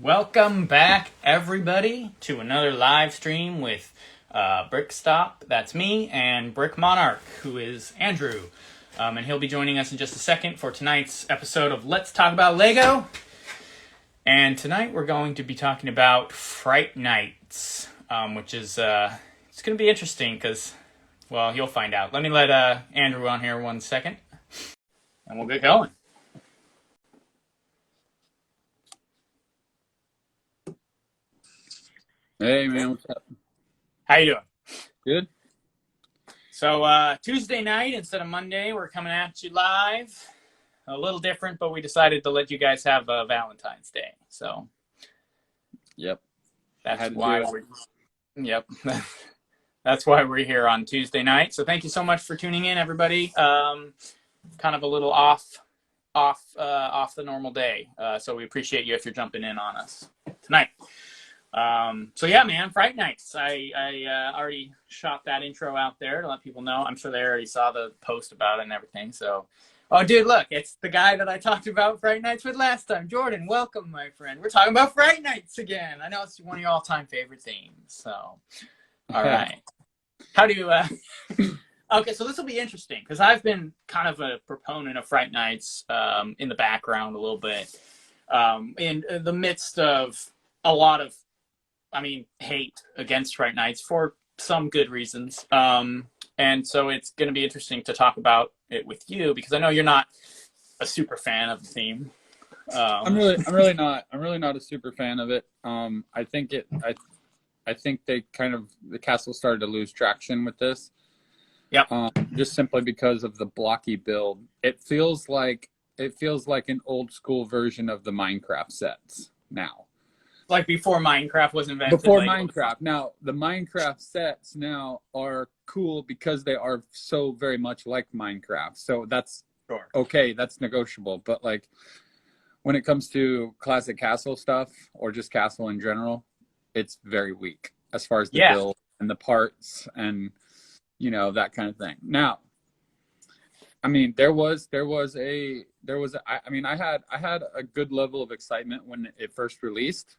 Welcome back, everybody, to another live stream with Brickstop, that's me, and Brick Monarch, who is Andrew. And he'll be joining us in just a second for tonight's episode of Let's Talk About Lego. And tonight we're going to be talking about Fright Nights, which is, it's going to be interesting because, well, you'll find out. Let me let Andrew on here 1 second, and we'll get going. Hey, man, what's up? How you doing? Good. So Tuesday night instead of Monday, we're coming at you live. A little different, but we decided to let you guys have Valentine's Day. So, Yep. That's why we're here on Tuesday night. So thank you so much for tuning in, everybody. Kind of a little off the normal day. So we appreciate you if you're jumping in on us tonight. So yeah, man, Fright Nights. I already shot that intro out there to let people know. I'm sure they already saw the post about it and everything. So, oh, dude, look, it's the guy that I talked about Fright Nights with last time. Jordan, welcome, my friend. We're talking about Fright Nights again. I know it's one of your all-time favorite themes. So, all right. How do you? Okay, so this will be interesting because I've been kind of a proponent of Fright Nights in the background a little bit, in the midst of a lot of hate against Fright Nights for some good reasons. And so it's going to be interesting to talk about it with you because I know you're not a super fan of the theme. I'm really not a super fan of it. I think they the castle started to lose traction with this. Yep. Just simply because of the blocky build. It feels like an old school version of the Minecraft sets now. Like before Minecraft was invented. Before Minecraft. Now, the Minecraft sets now are cool because they are so very much like Minecraft. So that's okay. That's negotiable. But like when it comes to classic castle stuff or just castle in general, it's very weak as far as the build and the parts and, that kind of thing. Now, I had a good level of excitement when it first released.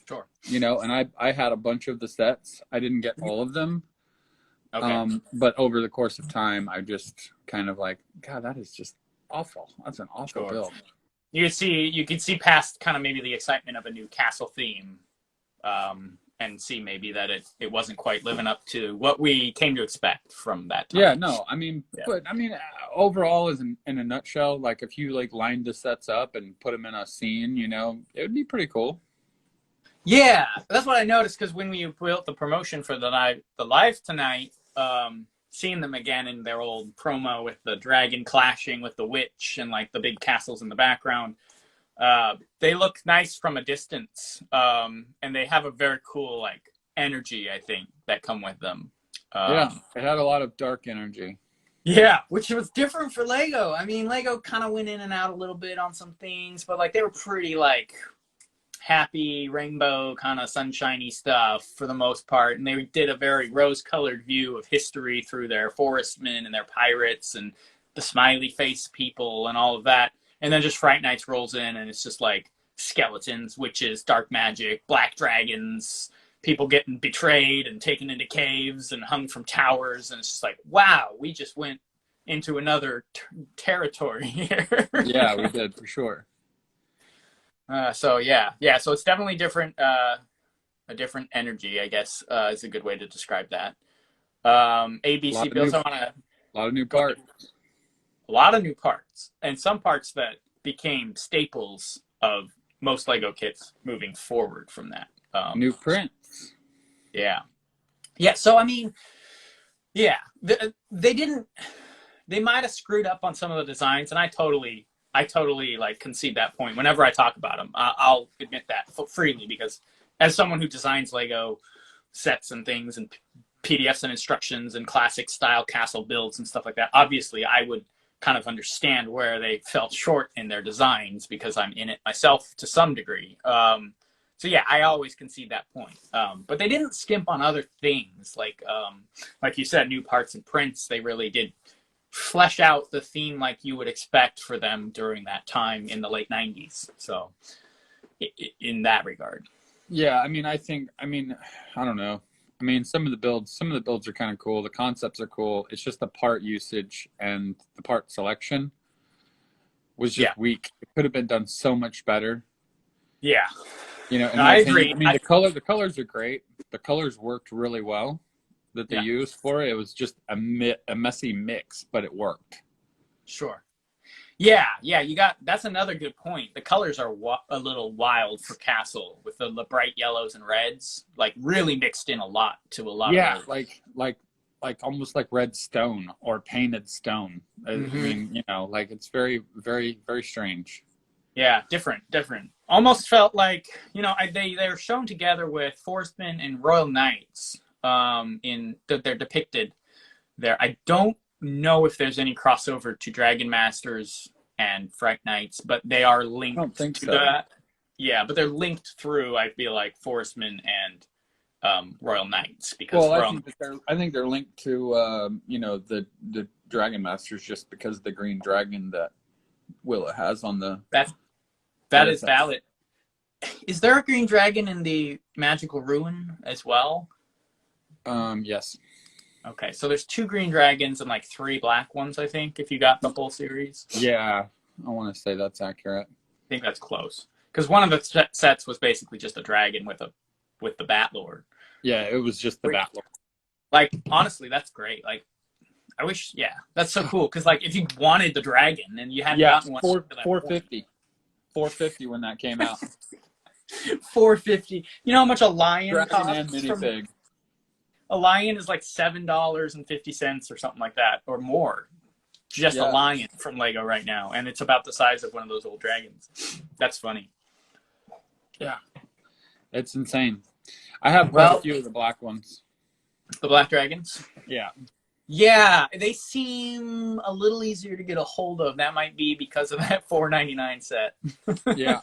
Sure. And I had a bunch of the sets. I didn't get all of them. Okay. But over the course of time, I just kind of like, God, that is just awful. That's an awful build. You could see past kind of maybe the excitement of a new castle theme, and see maybe that it wasn't quite living up to what we came to expect from that time. Yeah, no, but overall, in a nutshell, like if you like lined the sets up and put them in a scene, it would be pretty cool. Yeah, that's what I noticed because when we built the promotion for the live tonight, seeing them again in their old promo with the dragon clashing with the witch and like the big castles in the background, they look nice from a distance, and they have a very cool like energy, I think, that come with them. Yeah, it had a lot of dark energy. Yeah, which was different for Lego. I mean, Lego kind of went in and out a little bit on some things, but like they were pretty like happy rainbow kind of sunshiny stuff for the most part, and they did a very rose-colored view of history through their forestmen and their pirates and the smiley face people and all of that. And then just Fright Nights rolls in and it's just like skeletons, witches, dark magic, black dragons, people getting betrayed and taken into caves and hung from towers, and it's just like, wow, we just went into another territory here. Yeah, we did for sure. So it's definitely different, a different energy, I guess, is a good way to describe that. ABC builds on a lot of new parts. A lot of new parts, and some parts that became staples of most Lego kits moving forward from that. New prints. Yeah. So they might have screwed up on some of the designs, and I totally like concede that point whenever I talk about them. I'll admit that freely because as someone who designs Lego sets and things and PDFs and instructions and classic style castle builds and stuff like that, obviously I would kind of understand where they fell short in their designs because I'm in it myself to some degree. So yeah, I always concede that point. But they didn't skimp on other things like you said, new parts and prints. They really did flesh out the theme like you would expect for them during that time in the late 90s. So in that regard. Yeah, I mean, I don't know. I mean, some of the builds are kind of cool. The concepts are cool. It's just the part usage and the part selection was just weak. It could have been done so much better. Yeah. You know, in No, my I opinion. agree. I mean, the colors are great. The colors worked really well that they used for it. It was just a messy mix, but it worked. Sure. Yeah, that's another good point. The colors are a little wild for Castle with the bright yellows and reds, like really mixed in a lot to a lot of those. like almost like red stone or painted stone. I mean, you know, like it's very, very, very strange. Yeah, different. Almost felt like, you know, they were shown together with Forestmen and Royal Knights in that they're depicted there. I don't know if there's any crossover to Dragon Masters and Fright Knights, but they are linked I don't think to so. that. Yeah, but they're linked through, I feel like, Forestmen and Royal Knights, because I think they're linked to you know, the Dragon Masters just because of the green dragon that Willa has on the that is valid. Is there a green dragon in the Magical Ruin as well? Yes. Okay, so there's 2 green dragons and like 3 black ones, I think, if you got the whole series. Yeah, I want to say that's accurate. I think that's close. Because one of the sets was basically just a dragon with the Bat Lord. Yeah, it was just the Bat Lord. Like, honestly, that's great. Like, I wish, that's so cool. Because, like, if you wanted the dragon and you hadn't gotten one. $450. $450 when that came out. $450. You know how much a lion dragon costs? And minifig. A lion is like $7.50 or something like that, or more. Just a lion from Lego right now, and it's about the size of one of those old dragons. That's funny. Yeah, it's insane. I have quite a few of the black ones. The black dragons? Yeah. Yeah, they seem a little easier to get a hold of. That might be because of that $4.99 set. Yeah.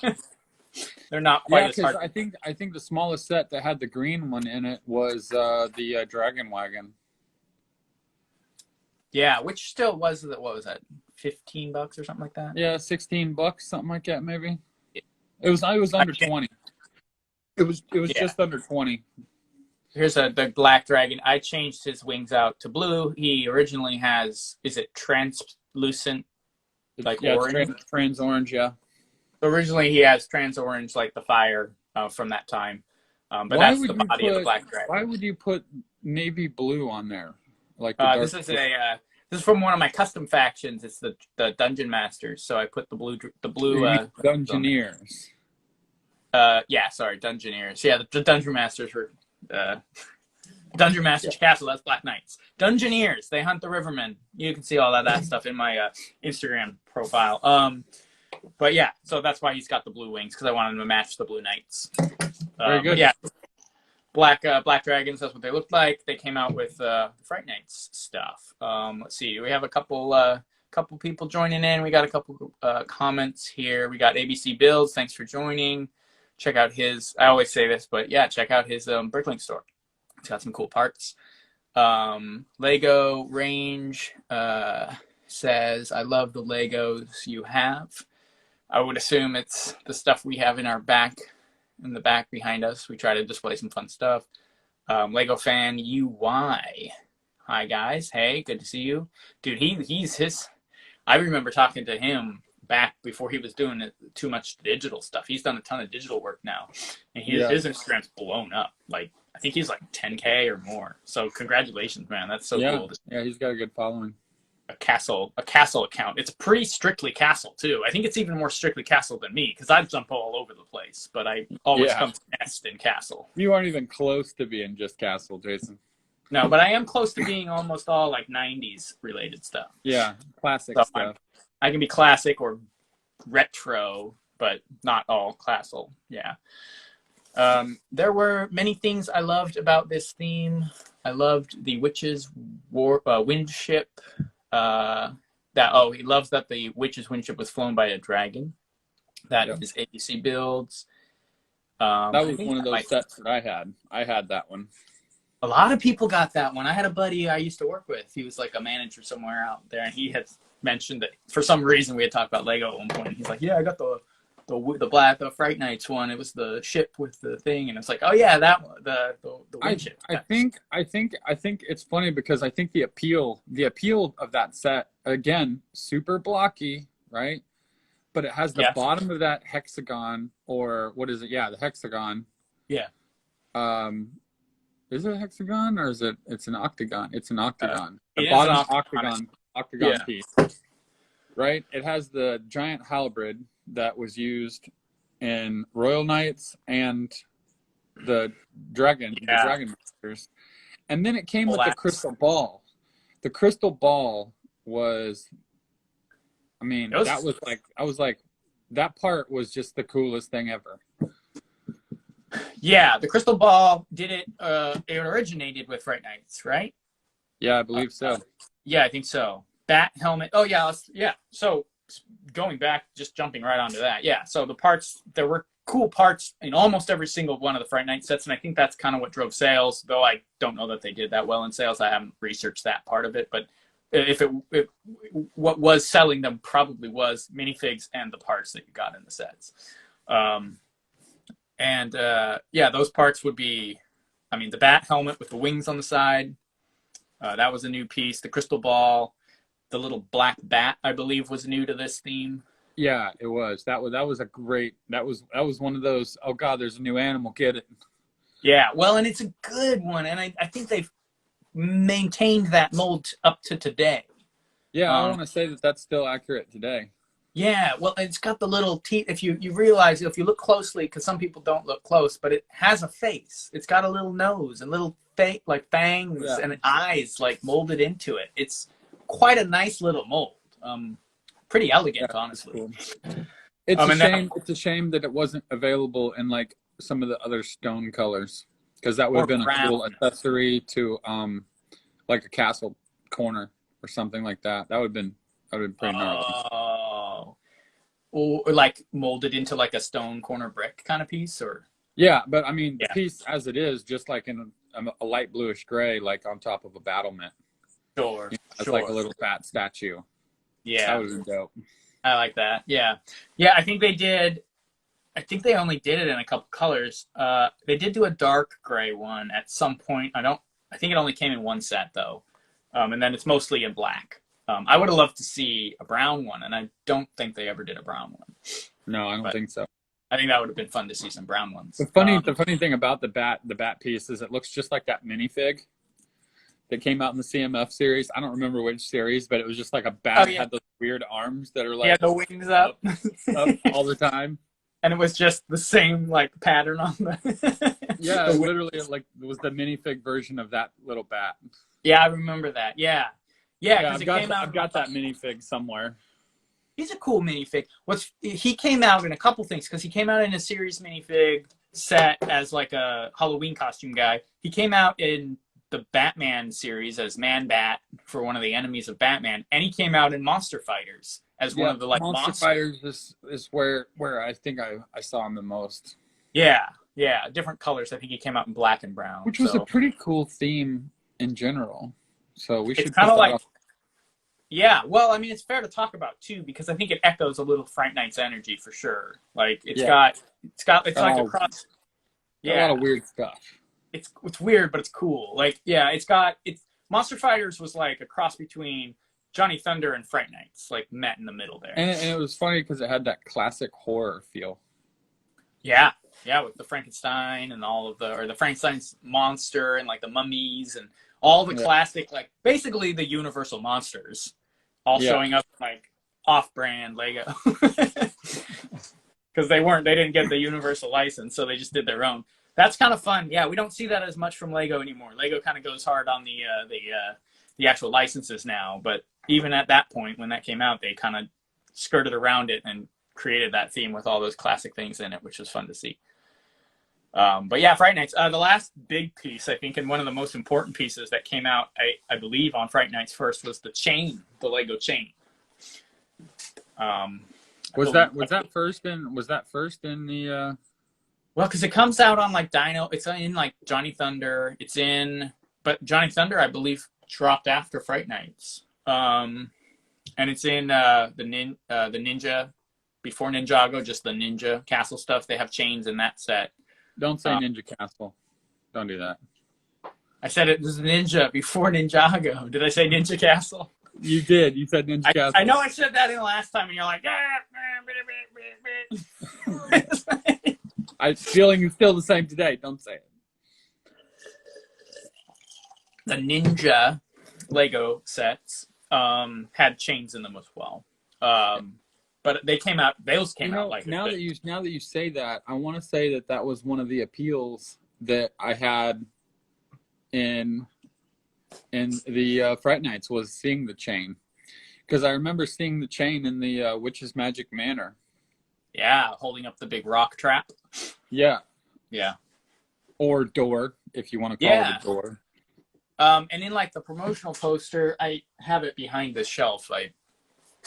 They're not quite as hard. I think the smallest set that had the green one in it was the Dragon Wagon. Yeah, which still was, what was that, $15 or something like that? Yeah, $16, something like that, maybe. Yeah. It was under 20. It was just under 20. Here's the black dragon. I changed his wings out to blue. He originally has, is it translucent, like orange? Trans orange, yeah. Originally, he has trans orange, like the fire from that time. But that's the body of the black dragon. Why would you put navy blue on there? Like this is from one of my custom factions. It's the Dungeon Masters. So I put the blue Dungeoneers. Dungeoneers. Yeah, the Dungeon Masters were Dungeon Masters Castle. That's Black Knights. Dungeoneers. They hunt the Rivermen. You can see all that stuff in my Instagram profile. But yeah, so that's why he's got the blue wings, because I wanted him to match the blue knights. Very good. Yeah, black dragons. That's what they looked like. They came out with Fright Nights stuff. Let's see. We have a couple people joining in. We got a couple comments here. We got ABC Builds. Thanks for joining. Check out his. I always say this, but yeah, check out his Bricklink store. It's got some cool parts. Lego Range says, "I love the Legos you have." I would assume it's the stuff we have in the back behind us. We try to display some fun stuff. Lego Fan UY. Hi, guys. Hey, good to see you. Dude, he's his... I remember talking to him back before he was doing too much digital stuff. He's done a ton of digital work now. And his Instagram's blown up. Like, I think he's like 10K or more. So congratulations, man. That's so cool. Yeah, he's got a good following. A castle account. It's pretty strictly castle too. I think it's even more strictly castle than me, because I jump all over the place, but I always come to nest in castle. You aren't even close to being just castle, Jason. No, but I am close to being almost all like 90s related stuff. Yeah, classic stuff. I can be classic or retro, but not all castle. Yeah. There were many things I loved about this theme. I loved the Witch's wind ship. He loves that the Witch's windship was flown by a dragon. That is ABC Builds. That was one of those sets that I had. I had that one. A lot of people got that one. I had a buddy I used to work with. He was like a manager somewhere out there, and he had mentioned that for some reason we had talked about Lego at one point. And he's like, "Yeah, I got the the Fright Nights one. It was the ship with the thing, and it's like, oh yeah, that one, the wind ship. I think it's funny because I think the appeal of that set, again, super blocky, right? But it has the bottom of that hexagon, or what is it? Yeah, the hexagon. Yeah. Is it a hexagon or is it? It's an octagon. It's an octagon. The It bottom is an octagon piece. Right. It has the giant halberd that was used in Royal Knights and the Dragon Masters, and then it came with the crystal ball. The crystal ball was, I mean, that was like, I was like, that part was just the coolest thing ever. Yeah, the crystal ball did it. It originated with Fright Nights, right? Yeah, I believe so. Yeah, I think so. Bat helmet. Oh yeah, yeah. So going back, just jumping right onto that. Yeah. So the parts, there were cool parts in almost every single one of the Fright Night sets, and I think that's kind of what drove sales. Though I don't know that they did that well in sales. I haven't researched that part of it, but if what was selling them probably was minifigs and the parts that you got in the sets. Yeah, those parts would be, I mean, the bat helmet with the wings on the side. That was a new piece. The crystal ball, the little black bat, I believe, was new to this theme. Yeah, it was. That was a great. That was one of those. Oh God, there's a new animal. Get it? Yeah, well, and it's a good one, and I think they've maintained that mold up to today. Yeah, I want to say that that's still accurate today. Yeah, well, it's got the little teeth. If you realize, if you look closely, because some people don't look close, but it has a face. It's got a little nose and little like fangs and eyes like molded into it. It's quite a nice little mold. Pretty elegant, honestly. Cool. It's a shame. It's a shame that it wasn't available in like some of the other stone colors, because that would have been a cool accessory to like a castle corner or something like that. That would have been pretty gnarly. Or like molded into like a stone corner brick kind of piece, or yeah, but I mean the piece as it is, just like in a light bluish gray, like on top of a battlement. Sure, it's like a little fat statue. Yeah, that would have been dope. I like that. Yeah. I think they did. I think they only did it in a couple colors. They did do a dark gray one at some point. I think it only came in one set though, and then it's mostly in black. I would have loved to see a brown one, and I don't think they ever did a brown one. No, I don't think so. I think that would have been fun to see some brown ones. The funny thing about the bat piece is it looks just like that minifig that came out in the CMF series. I don't remember which series, but it was just like a bat had those weird arms that are like the wings up all the time. And it was just the same like pattern on the yeah, literally like it was the minifig version of that little bat. Yeah, I remember that. Yeah, I've got that minifig somewhere. He's a cool minifig. He came out in a couple things, because he came out in a series minifig set as like a Halloween costume guy. He came out in the Batman series as Man-Bat for one of the enemies of Batman, and he came out in Monster Fighters as one of the like Monster Fighters is where I think I saw him the most. Yeah, different colors. I think he came out in black and brown, which was a pretty cool theme in general. So we should kind of like. Yeah, well, I mean, it's fair to talk about too, because I think it echoes a little Fright Nights energy for sure. Like it's like a cross. Yeah, a lot of weird stuff. It's weird, but it's cool. Like it's Monster Fighters was like a cross between Johnny Thunder and Fright Nights, like met in the middle there. And it was funny because it had that classic horror feel. Yeah, with the Frankenstein and the Frankenstein's monster and like the mummies and all the classic, like basically the Universal monsters, all showing up like off-brand Lego, because they didn't get the Universal license, so they just did their own. That's kind of fun. Yeah, we don't see that as much from Lego anymore. Lego kind of goes hard on the actual licenses now, but even at that point when that came out, they kind of skirted around it and created that theme with all those classic things in it, which was fun to see. But yeah, Fright Nights. The last big piece, I think, and one of the most important pieces that came out, I believe, on Fright Nights first was the chain, the Lego chain. Was that first in the? Well, because it comes out on like Dino. It's in like Johnny Thunder. But Johnny Thunder, I believe, dropped after Fright Nights. And it's in the Ninja before Ninjago, just the Ninja Castle stuff. They have chains in that set. Don't say Ninja Castle. Don't do that. I said it was Ninja before Ninjago. Did I say Ninja Castle? You did. You said Ninja Castle. I know I said that in the last time, and you're like, I'm feeling it's still the same today. Don't say it. The Ninja Lego sets had chains in them as well. But they came out. Those came out like now that you say that, I want to say that was one of the appeals that I had in the Fright Nights, was seeing the chain, because I remember seeing the chain in the Witch's Magic Manor. Yeah, holding up the big rock trap. Yeah. Yeah. Or door, if you want to call it a door. And in like the promotional poster, I have it behind the shelf. I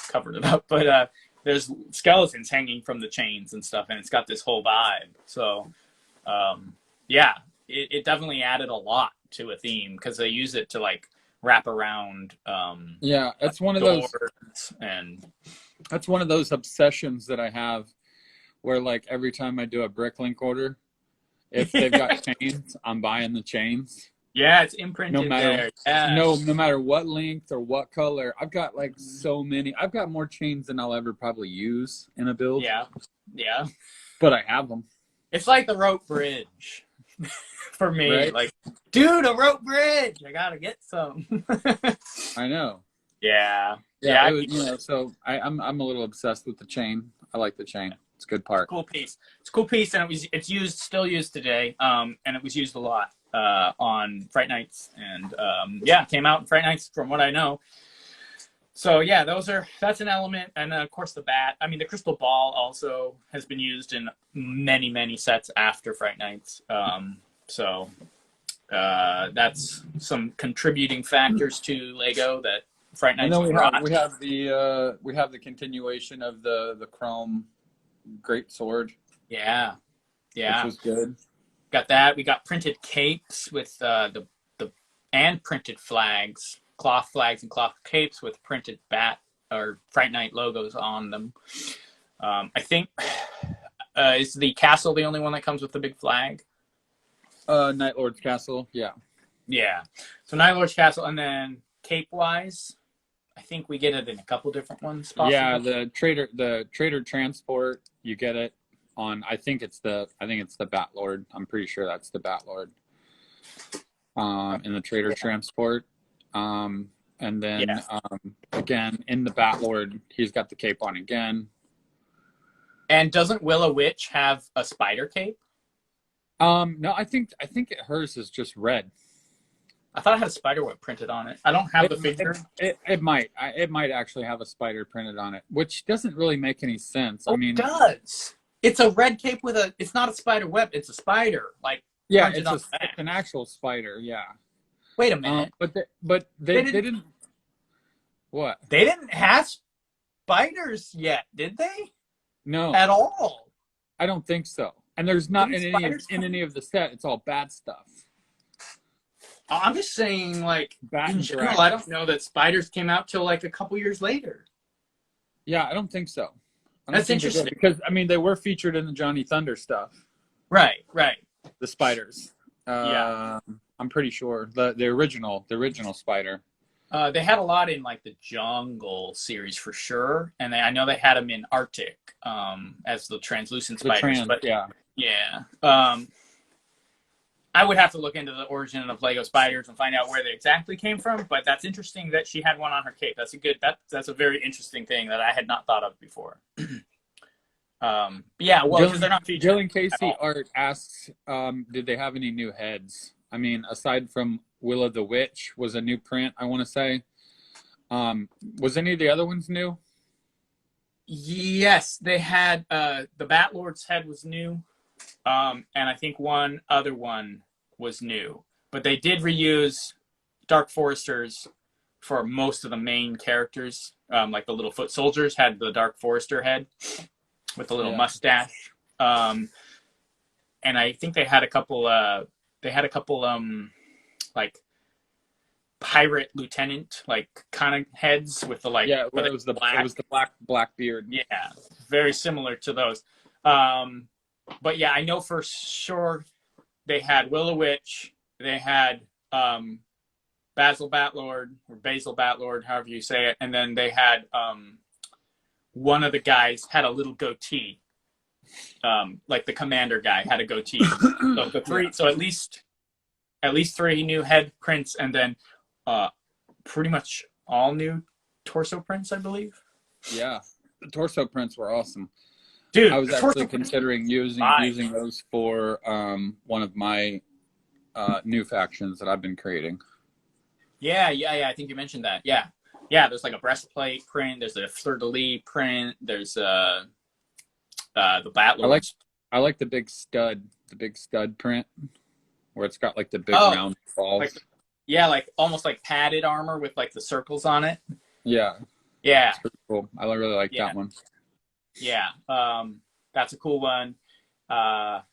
covered it up, but there's skeletons hanging from the chains and stuff, and it's got this whole vibe. So, yeah, it definitely added a lot to a theme, because they use it to like wrap around. Yeah, that's one of those. And that's one of those obsessions that I have, where like every time I do a Bricklink order, if they've got chains, I'm buying the chains. Yeah, it's imprinted there. Yeah. No matter what length or what color. I've got like so many. I've got more chains than I'll ever probably use in a build. Yeah. Yeah. But I have them. It's like the rope bridge for me. Right? Like, dude, a rope bridge. I gotta get some. I know. Yeah. Yeah. So I'm a little obsessed with the chain. I like the chain. It's a good part. Cool piece. It's a cool piece, and it's still used today. And it was used a lot on Fright Nights, and came out in Fright Nights from what I know. So yeah, that's an element, and of course the bat. I mean, the crystal ball also has been used in many sets after Fright Nights. So that's some contributing factors to Lego that Fright Nights brought. We have the continuation of the chrome great sword. Yeah. Which was good. Got that. We got printed capes with the and printed flags, cloth flags and cloth capes with printed bat or Fright Night logos on them. I think is the castle the only one that comes with the big flag? Night Lord's Castle. Yeah. Yeah. So Night Lord's Castle, and then cape wise, I think we get it in a couple different ones. Possibly. Yeah, the Traitor Transport, you get it on. I think it's the Bat Lord. I'm pretty sure that's the Bat Lord. In the Traitor Transport, and then again in the Bat Lord, he's got the cape on again. And doesn't Willow Witch have a spider cape? No, I think hers is just red. I thought it had a spider web printed on it. I don't have the figure. It might actually have a spider printed on it, which doesn't really make any sense. Oh, I mean, it does. It's a red cape with it's not a spider web. It's a spider. Like, yeah, it's an actual spider. Yeah. Wait a minute. But they didn't. What? They didn't have spiders yet, did they? No. At all. I don't think so. And there's not in any of the set. It's all bad stuff. I'm just saying, like, in general, I don't know that spiders came out till like a couple years later. Yeah, I don't think so. That's interesting. Because, I mean, they were featured in the Johnny Thunder stuff. Right. The spiders. Yeah. I'm pretty sure. The original spider. They had a lot in, like, the Jungle series for sure. And I know they had them in Arctic as the translucent spiders. Yeah. I would have to look into the origin of Lego spiders and find out where they exactly came from, but that's interesting that she had one on her cape. That's a very interesting thing that I had not thought of before. Yeah, well, because they're not featured. Jillian Casey Art asks, did they have any new heads? I mean, aside from Willow the Witch was a new print, I want to say. Was any of the other ones new? Yes, they had the Bat Lord's head was new. And I think one other one was new, but they did reuse Dark Foresters for most of the main characters. Like the little foot soldiers had the Dark Forester head with the little mustache. And I think they had a couple, like pirate lieutenant like kind of heads with the like, Yeah, but it was the black. black beard. Yeah, very similar to those. But yeah, I know for sure they had Willow Witch, they had Basil Batlord or Basil Batlord, however you say it, and then they had one of the guys had a little goatee, like the commander guy had a goatee. So the three, so at least three new head prints, and then pretty much all new torso prints, I believe. Yeah, the torso prints were awesome. Dude, I was actually considering using those for one of my new factions that I've been creating. Yeah. I think you mentioned that. Yeah. There's like a breastplate print. There's a fleur-de-lis print. There's the Batlords. I like the big stud print where it's got like the big round balls. Like almost like padded armor with like the circles on it. Yeah. Yeah. It's pretty cool. I really like that one. Yeah. That's a cool one. All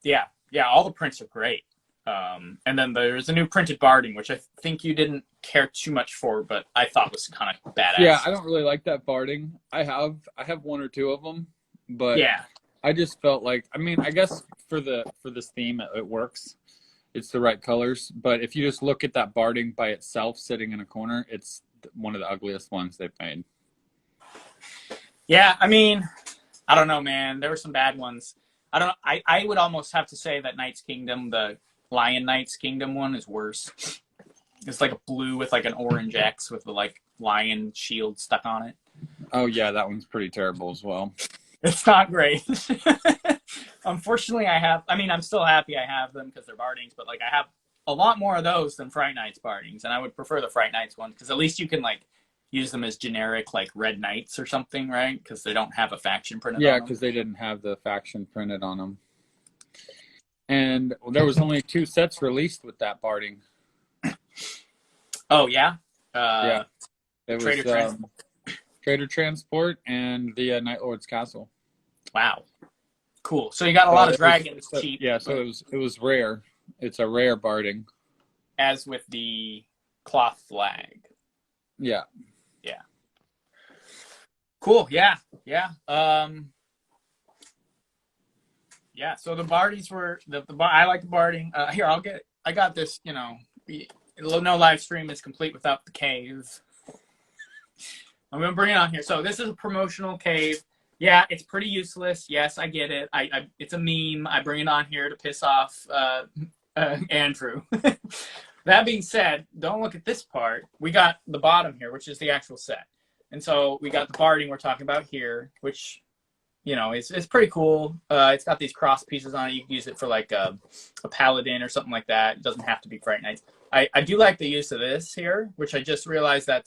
the prints are great. And then there's a new printed barding, which I think you didn't care too much for, but I thought was kind of badass. Yeah, I don't really like that barding. I have one or two of them, but yeah, I just felt like, I mean, I guess for this theme it works. It's the right colors, but if you just look at that barding by itself sitting in a corner, it's one of the ugliest ones they've made. Yeah, I mean, I don't know, man. There were some bad ones. I don't know. I would almost have to say that Knight's Kingdom, the Lion Knight's Kingdom one, is worse. It's like a blue with like an orange X with the like lion shield stuck on it. Oh yeah, that one's pretty terrible as well. It's not great. Unfortunately, I'm still happy I have them because they're bardings, but like I have a lot more of those than Fright Knights bardings, and I would prefer the Fright Knights one because at least you can like use them as generic like Red Knights or something, right? Because they don't have a faction printed on them. Yeah, because they didn't have the faction printed on them. And there was only 2 sets released with that barding. Oh yeah? Yeah. It Traitor was Transport. Traitor Transport and the Night Lord's Castle. Wow. Cool. So you got a lot of dragons cheap. Yeah, so it was rare. It's a rare barding. As with the cloth flag. Yeah. Yeah. Cool. Yeah. Yeah, so the bardings were I like the barding. Here, I got this, no live stream is complete without the cave. I'm going to bring it on here. So this is a promotional cave. Yeah, it's pretty useless. Yes, I get it. It's a meme. I bring it on here to piss off Andrew. That being said, don't look at this part. We got the bottom here, which is the actual set. And so we got the barding we're talking about here, which, it's pretty cool. It's got these cross pieces on it. You can use it for like a paladin or something like that. It doesn't have to be Fright Knights. I do like the use of this here, which I just realized I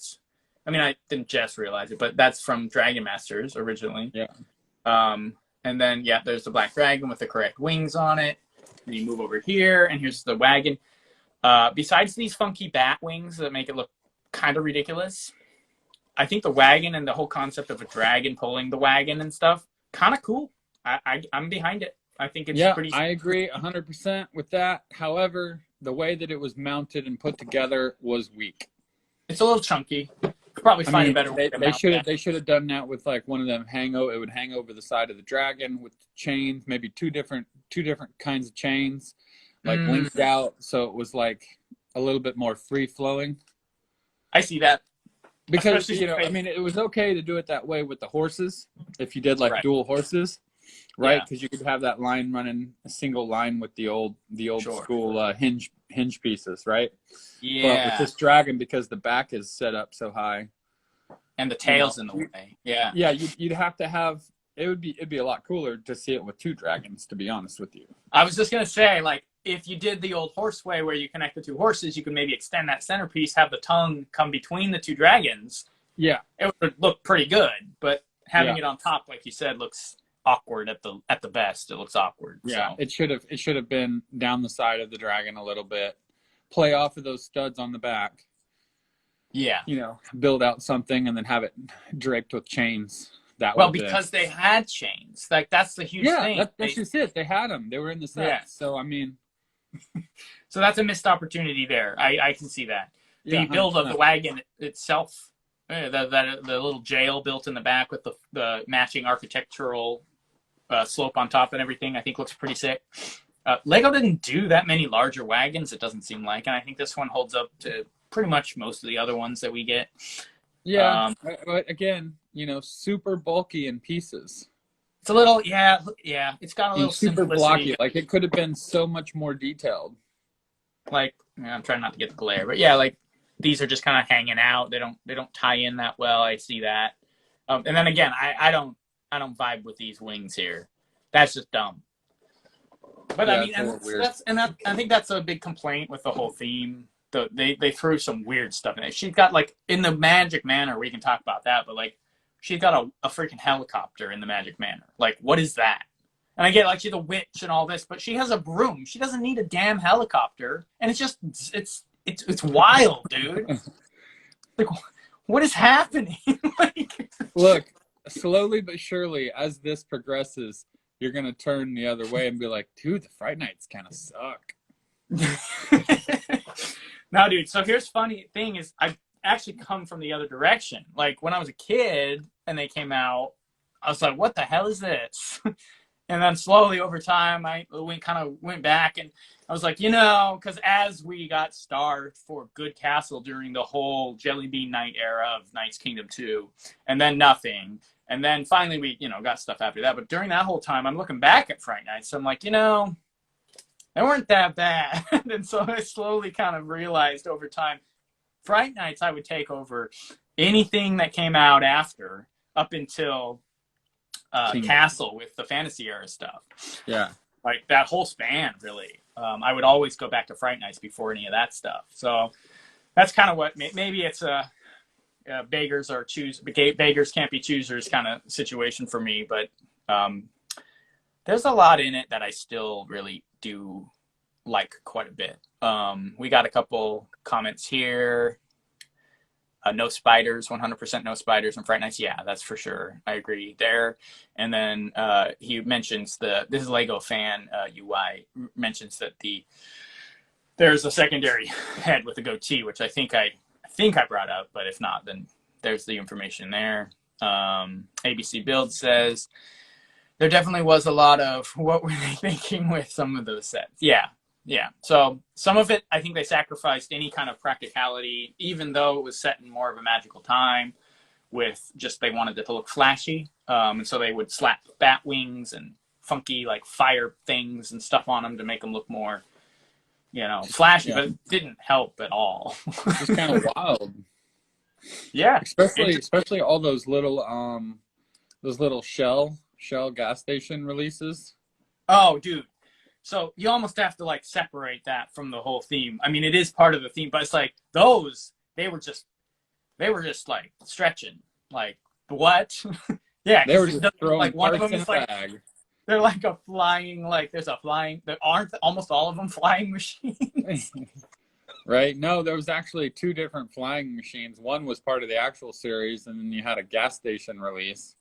didn't just realize it, but that's from Dragon Masters originally. Yeah. And then, there's the black dragon with the correct wings on it. And you move over here, and here's the wagon. Besides these funky bat wings that make it look kind of ridiculous, I think the wagon and the whole concept of a dragon pulling the wagon and stuff, kind of cool. I'm behind it. I think it's pretty... I agree 100% with that. However, the way that it was mounted and put together was weak. It's a little chunky. Could probably find a better way to mount that. They should have done that with like one of them it would hang over the side of the dragon with chains, maybe two different kinds of chains, like linked out, so it was like a little bit more free flowing. I see that. Because it was okay to do it that way with the horses if you did like dual horses, right? Because you could have that line running a single line with the old school hinge pieces, right? Yeah. But with this dragon, because the back is set up so high, and the tail's in the way, yeah, you'd have to have. It'd be a lot cooler to see it with 2 dragons, to be honest with you. I was just gonna say, like, if you did the old horse way where you connect the 2 horses, you could maybe extend that centerpiece, have the tongue come between the 2 dragons. Yeah, it would look pretty good. But having it on top, like you said, looks awkward at the best. It looks awkward. Yeah, so. It should have been down the side of the dragon a little bit. Play off of those studs on the back. Yeah, build out something and then have it draped with chains. Because they had chains. Like, that's the huge thing. That's just it. They had them. They were in the set. Yeah. So, I mean, So that's a missed opportunity there. I can see that. The Yeah, build of 100%. the wagon itself, the little jail built in the back with the matching architectural slope on top and everything, I think looks pretty sick. Lego didn't do that many larger wagons, it doesn't seem like, and I think this one holds up to pretty much most of the other ones that we get. Yeah, but again, you know, super bulky in pieces. It's a little, yeah, it's got a And little super simplicity. blocky. Like it could have been so much more detailed. Like, I'm trying not to get the glare, but yeah, like these are just kind of hanging out. They don't tie in that well. I see that. And then again, I don't vibe with these wings here. That's just dumb. But Yeah, I mean, it's a little weird. I think that's a big complaint with the whole theme. They threw some weird stuff in it. She's got like in the Magic Manor, we can talk about that, but like she's got a freaking helicopter in the Magic Manor. Like, what is that? And I get like she's a witch and all this, but she has a broom. She doesn't need a damn helicopter. And it's just it's wild, dude. Like, what is happening? Like, Look, slowly but surely, as this progresses, you're gonna turn the other way and be like, dude, the Fright Nights kind of suck. no, dude. So here's funny thing is I actually come from the other direction. Like when I was a kid and they came out, I was like, what the hell is this? And then slowly over time, I went back and I was like, you know, because as we got starved for good castle during the whole Jelly Bean Night era of Knight's Kingdom 2, and then nothing. And then finally we, you know, got stuff after that. But during that whole time, I'm looking back at Fright Nights. So I'm like, you know, they weren't that bad. And so I slowly kind of realized over time, Fright Nights I would take over anything that came out after up until Castle with the fantasy era stuff. Yeah. Like that whole span, really. I would always go back to Fright Nights before any of that stuff. So that's kind of what, maybe it's a beggars can't be choosers kind of situation for me. But there's a lot in it that I still really do like quite a bit. We got a couple comments here. No spiders, 100% no spiders in Fright Nights. Yeah, that's for sure. I agree there. And then he mentions this is Lego fan UI mentions that there's a secondary head with a goatee, which I think I brought up, but if not, then there's the information there. ABC Build says there definitely was a lot of what were they thinking with some of those sets. Yeah. So some of it, I think they sacrificed any kind of practicality, even though it was set in more of a magical time with just they wanted it to look flashy. And so they would slap bat wings and funky like fire things and stuff on them to make them look more, you know, flashy, but it didn't help at all. Just kind of wild. Yeah. Especially all those little Shell gas station releases. Oh, dude. So you almost have to like separate that from the whole theme. I mean, it is part of the theme, but it's like those, they were just like stretching. Like what? Yeah, they were just throwing like one of them in is a like bag. they're like a flying, like there's a flying. There aren't almost all of them flying machines. Right? No, there was actually two different flying machines. One was part of the actual series, and then you had a gas station release.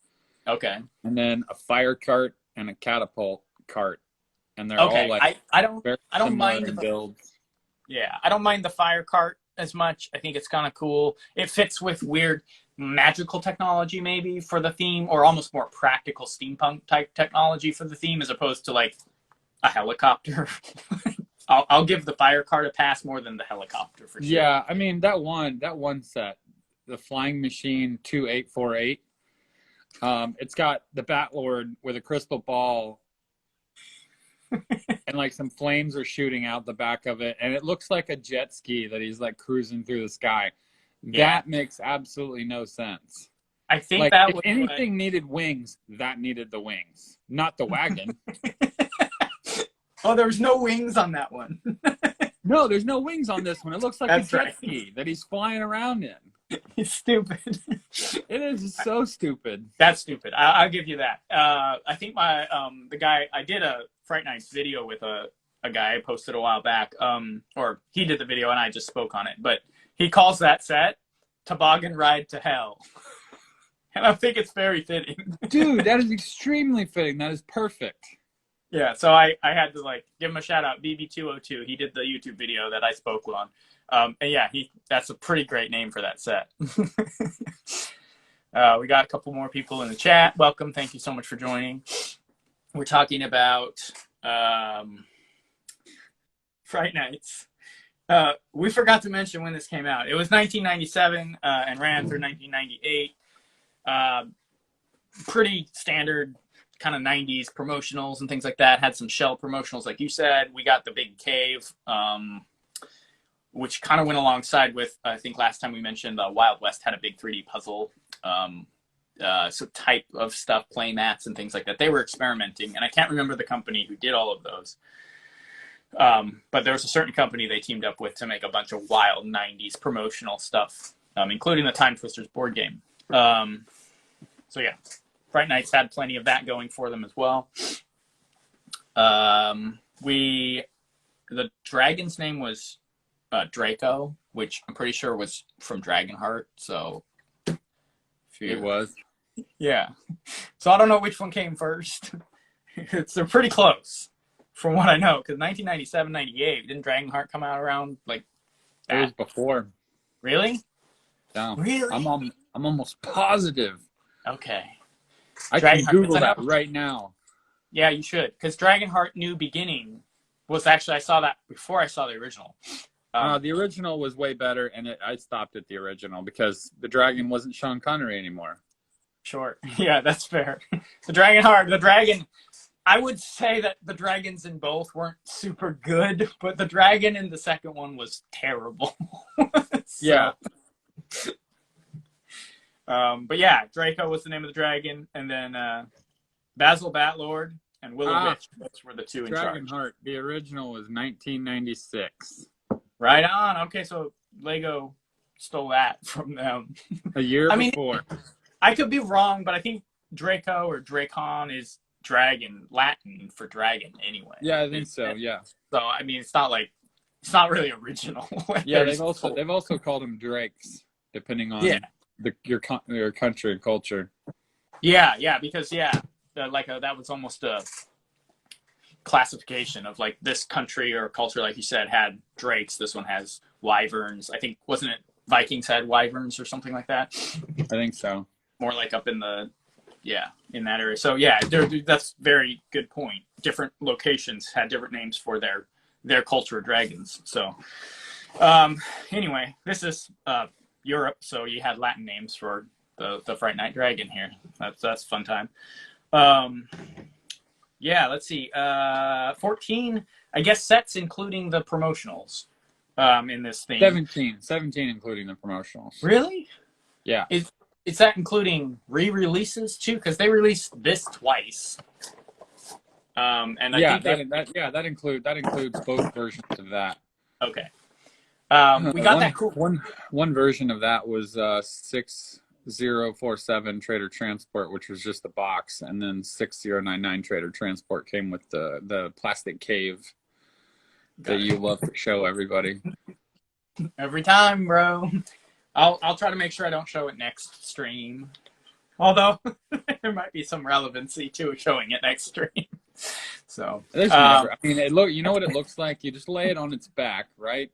Okay. And then a fire cart and a catapult cart. And they're Okay. all like I don't mind the builds. Yeah, I don't mind the fire cart as much. I think it's kind of cool. It fits with weird magical technology maybe for the theme, or almost more practical steampunk type technology for the theme, as opposed to like a helicopter. I'll give the fire cart a pass more than the helicopter for sure. Yeah, I mean that one set, the Flying Machine 2848. It's got the Batlord with a crystal ball. And like some flames are shooting out the back of it, and it looks like a jet ski that he's like cruising through the sky. That makes absolutely no sense. I think like, that if anything needed wings, that needed the wings, not the wagon. Oh, there was no wings on that one. No, there's no wings on this one. It looks like That's a jet right. ski that he's flying around in. It's stupid. It is so stupid. That's stupid. I'll give you that. I think my the guy I did a Fright Nights video with a guy I posted a while back. Or he did the video and I just spoke on it. But he calls that set Toboggan Ride to Hell. And I think it's very fitting. Dude, that is extremely fitting. That is perfect. Yeah, so I had to like give him a shout out, BB202. He did the YouTube video that I spoke on. And yeah, that's a pretty great name for that set. We got a couple more people in the chat. Welcome. Thank you so much for joining. We're talking about Fright Nights. We forgot to mention when this came out. It was 1997 and ran through 1998. Pretty standard kind of 90s promotionals and things like that. Had some shell promotionals, like you said. We got the big cave, which kind of went alongside with, I think last time we mentioned Wild West had a big 3D puzzle so type of stuff, play mats and things like that. They were experimenting, and I can't remember the company who did all of those. But there was a certain company they teamed up with to make a bunch of wild 90s promotional stuff, including the Time Twisters board game. So yeah, Fright Nights had plenty of that going for them as well. The dragon's name was Draco, which I'm pretty sure was from Dragonheart. So it was. Yeah. So I don't know which one came first. They're pretty close from what I know, because 1997, 98, didn't Dragonheart come out around like that? It was before. Really? No. Really? I'm almost positive. Okay. I can Google that right now. Yeah, you should, because Dragonheart New Beginning was actually, I saw that before I saw the original. The original was way better, and I stopped at the original because the dragon wasn't Sean Connery anymore. Sure. Yeah, that's fair. The dragon, I would say that the dragons in both weren't super good, but the dragon in the second one was terrible. Yeah. But yeah, Draco was the name of the dragon, and then Basil Batlord and Willow Witch, those were the two in charge. Dragonheart, the original was 1996. Right on. Okay, so Lego stole that from them. A year before. I could be wrong, but I think Draco or Dracon is dragon, Latin for dragon anyway. Yeah, I think so, yeah. So, I mean, it's not really original. Yeah, they've also called them drakes, depending on your country and culture. Yeah, because that was almost a classification of like this country or culture, like you said, had drakes. This one has wyverns. I think, wasn't it Vikings had wyverns or something like that? I think so. More like up in in that area. So yeah, that's very good point. Different locations had different names for their culture of dragons. So anyway, this is Europe, so you had Latin names for the Fright Night Dragon here. That's a fun time. Yeah, let's see. 14, I guess, sets including the promotionals in this thing. 17 including the promotionals. Really? Yeah. Is that including re-releases too? Because they released this twice. And I think that includes both versions of that. Okay. We got that cool one version of that was 6047 Traitor Transport, which was just the box, and then 6099 Traitor Transport came with the plastic cave that you love to show everybody. Every time, bro. I'll try to make sure I don't show it next stream. Although there might be some relevancy to showing it next stream. So there's never. I mean, you know what it looks like? You just lay it on its back, right?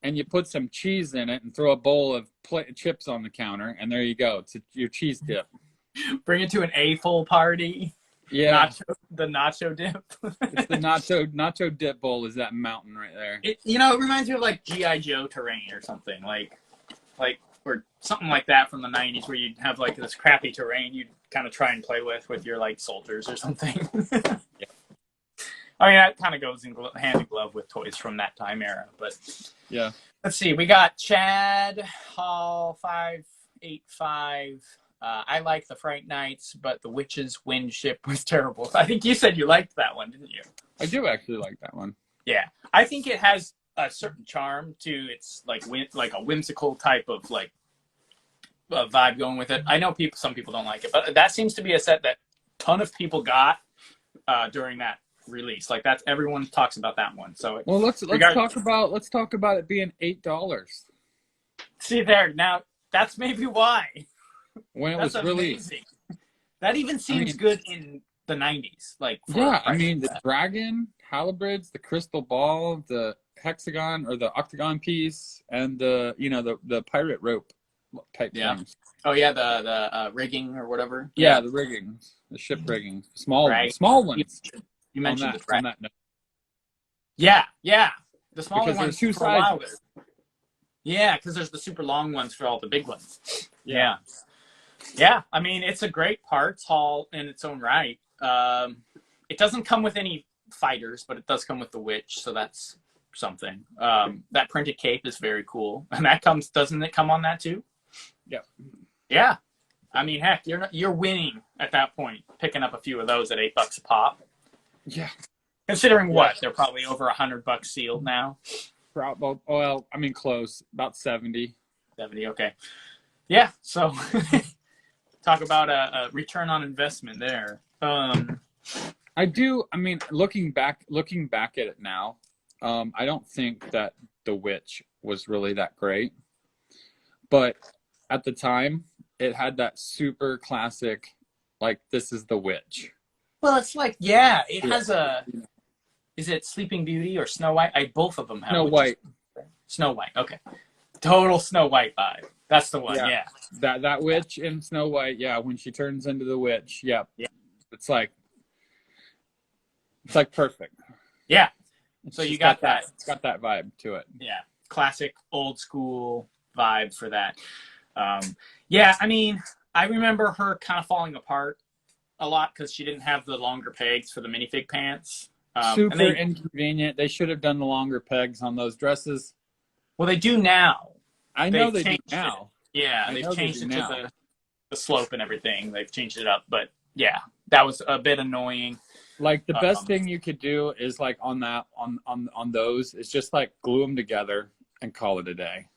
And you put some cheese in it and throw a bowl of chips on the counter, and there you go. It's your cheese dip. Bring it to an A-full party. Yeah. The nacho dip. It's the nacho dip bowl is that mountain right there. It reminds me of like G.I. Joe terrain or something. Like or something like that from the 90s, where you'd have like this crappy terrain you'd kind of try and play with your like soldiers or something. Yeah. I mean, that kind of goes in hand in glove with toys from that time era. But yeah, let's see. We got Chad Hall 585. I like the Fright Nights, but the Witch's Wind Ship was terrible. I think you said you liked that one, didn't you? I do actually like that one. Yeah, I think it has a certain charm to its like a whimsical type of like vibe going with it. I know some people don't like it, but that seems to be a set that a ton of people got during that release. Like everyone talks about that one. So let's talk about it being $8. See there, now that's maybe why. When it was released. That even seems good in the 90s. Like, yeah, I mean, the dragon, halibrids, the crystal ball, the hexagon or the octagon piece, and the, you know, the pirate rope type things. Oh yeah, the rigging or whatever. Yeah, the rigging, the ship rigging, small right. ones, small ones. You mentioned the on that note. Yeah, yeah. The smaller Because ones there's two for a while sizes. there. Yeah, because there's the super long ones for all the big ones. Yeah. Yeah. I mean, it's a great parts haul in its own right. It doesn't come with any fighters, but it does come with the witch, so that's something. That printed cape is very cool, and that comes. Doesn't it come on that too? Yeah. Yeah. I mean, heck, you're winning at that point, picking up a few of those at $8 a pop. Yeah. Considering what? They're probably over $100 sealed now. Well, I mean, close. About 70. 70, okay. Yeah, so talk about a return on investment there. I mean, looking back at it now, I don't think that the witch was really that great. But at the time, it had that super classic, like, this is the witch. Well, it's like, it has a... Is it Sleeping Beauty or Snow White? Both of them have Snow White. Snow White, okay. Total Snow White vibe. That's the one, yeah. That witch in Snow White, when she turns into the witch, yeah. It's like perfect. Yeah. So you got that. It's got that vibe to it. Yeah. Classic old school vibe for that. Yeah, I mean, I remember her kind of falling apart a lot because she didn't have the longer pegs for the minifig pants. Super inconvenient. They should have done the longer pegs on those dresses. Well, they do now. I know they do now. Yeah, they've changed it to the slope and everything. They've changed it up, but yeah, that was a bit annoying. Like the best thing you could do is like on those is just like glue them together and call it a day.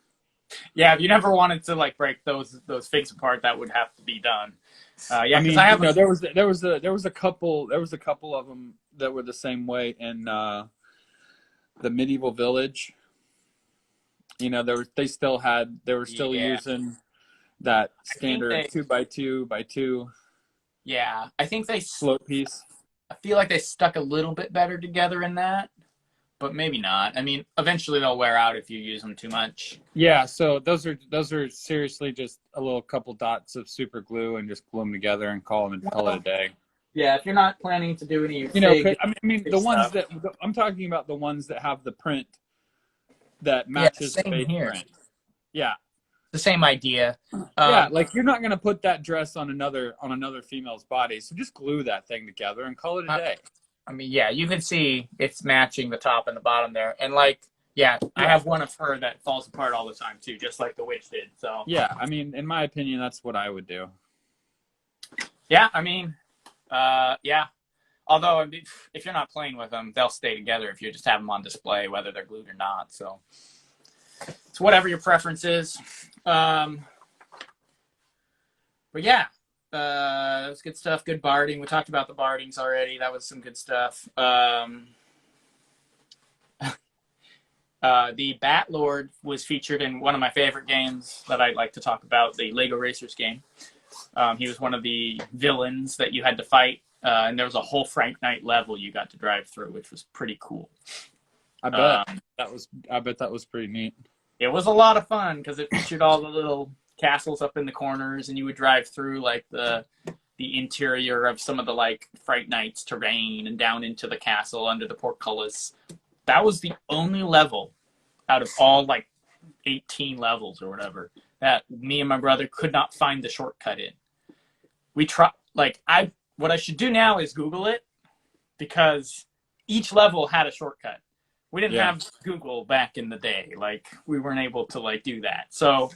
Yeah, if you never wanted to like break those figs apart, that would have to be done. Yeah, because I mean, there was a couple of them that were the same way in the medieval village. You know, they were still using that standard 2x2x2. Yeah, I think they float piece. I feel like they stuck a little bit better together in that, but maybe not. I mean, eventually they'll wear out if you use them too much. Yeah, so those are seriously just a little couple dots of super glue and just glue them together and call it a day. Yeah, if you're not planning to do any, I mean the ones that I'm talking about, the ones that have the print that matches the base print. Yeah, the same idea. Like you're not gonna put that dress on another female's body, so just glue that thing together and call it a day. I mean, yeah, you can see it's matching the top and the bottom there, and like, I have one of her that falls apart all the time too, just like the witch did. So yeah, I mean, in my opinion, that's what I would do. Yeah, I mean, yeah. Although if you're not playing with them, they'll stay together if you just have them on display, whether they're glued or not. So it's whatever your preference is. But yeah, that's good stuff. Good barding. We talked about the bardings already. That was some good stuff. The Bat Lord was featured in one of my favorite games that I'd like to talk about, the Lego Racers game. He was one of the villains that you had to fight, and there was a whole Fright Night level you got to drive through, which was pretty cool. I bet that was pretty neat. It was a lot of fun because it featured all the little castles up in the corners, and you would drive through like the interior of some of the like Fright Night's terrain and down into the castle under the portcullis. That was the only level out of all like 18 levels or whatever that me and my brother could not find the shortcut in. We tried, what I should do now is Google it, because each level had a shortcut. We didn't have Google back in the day. Like, we weren't able to like do that. So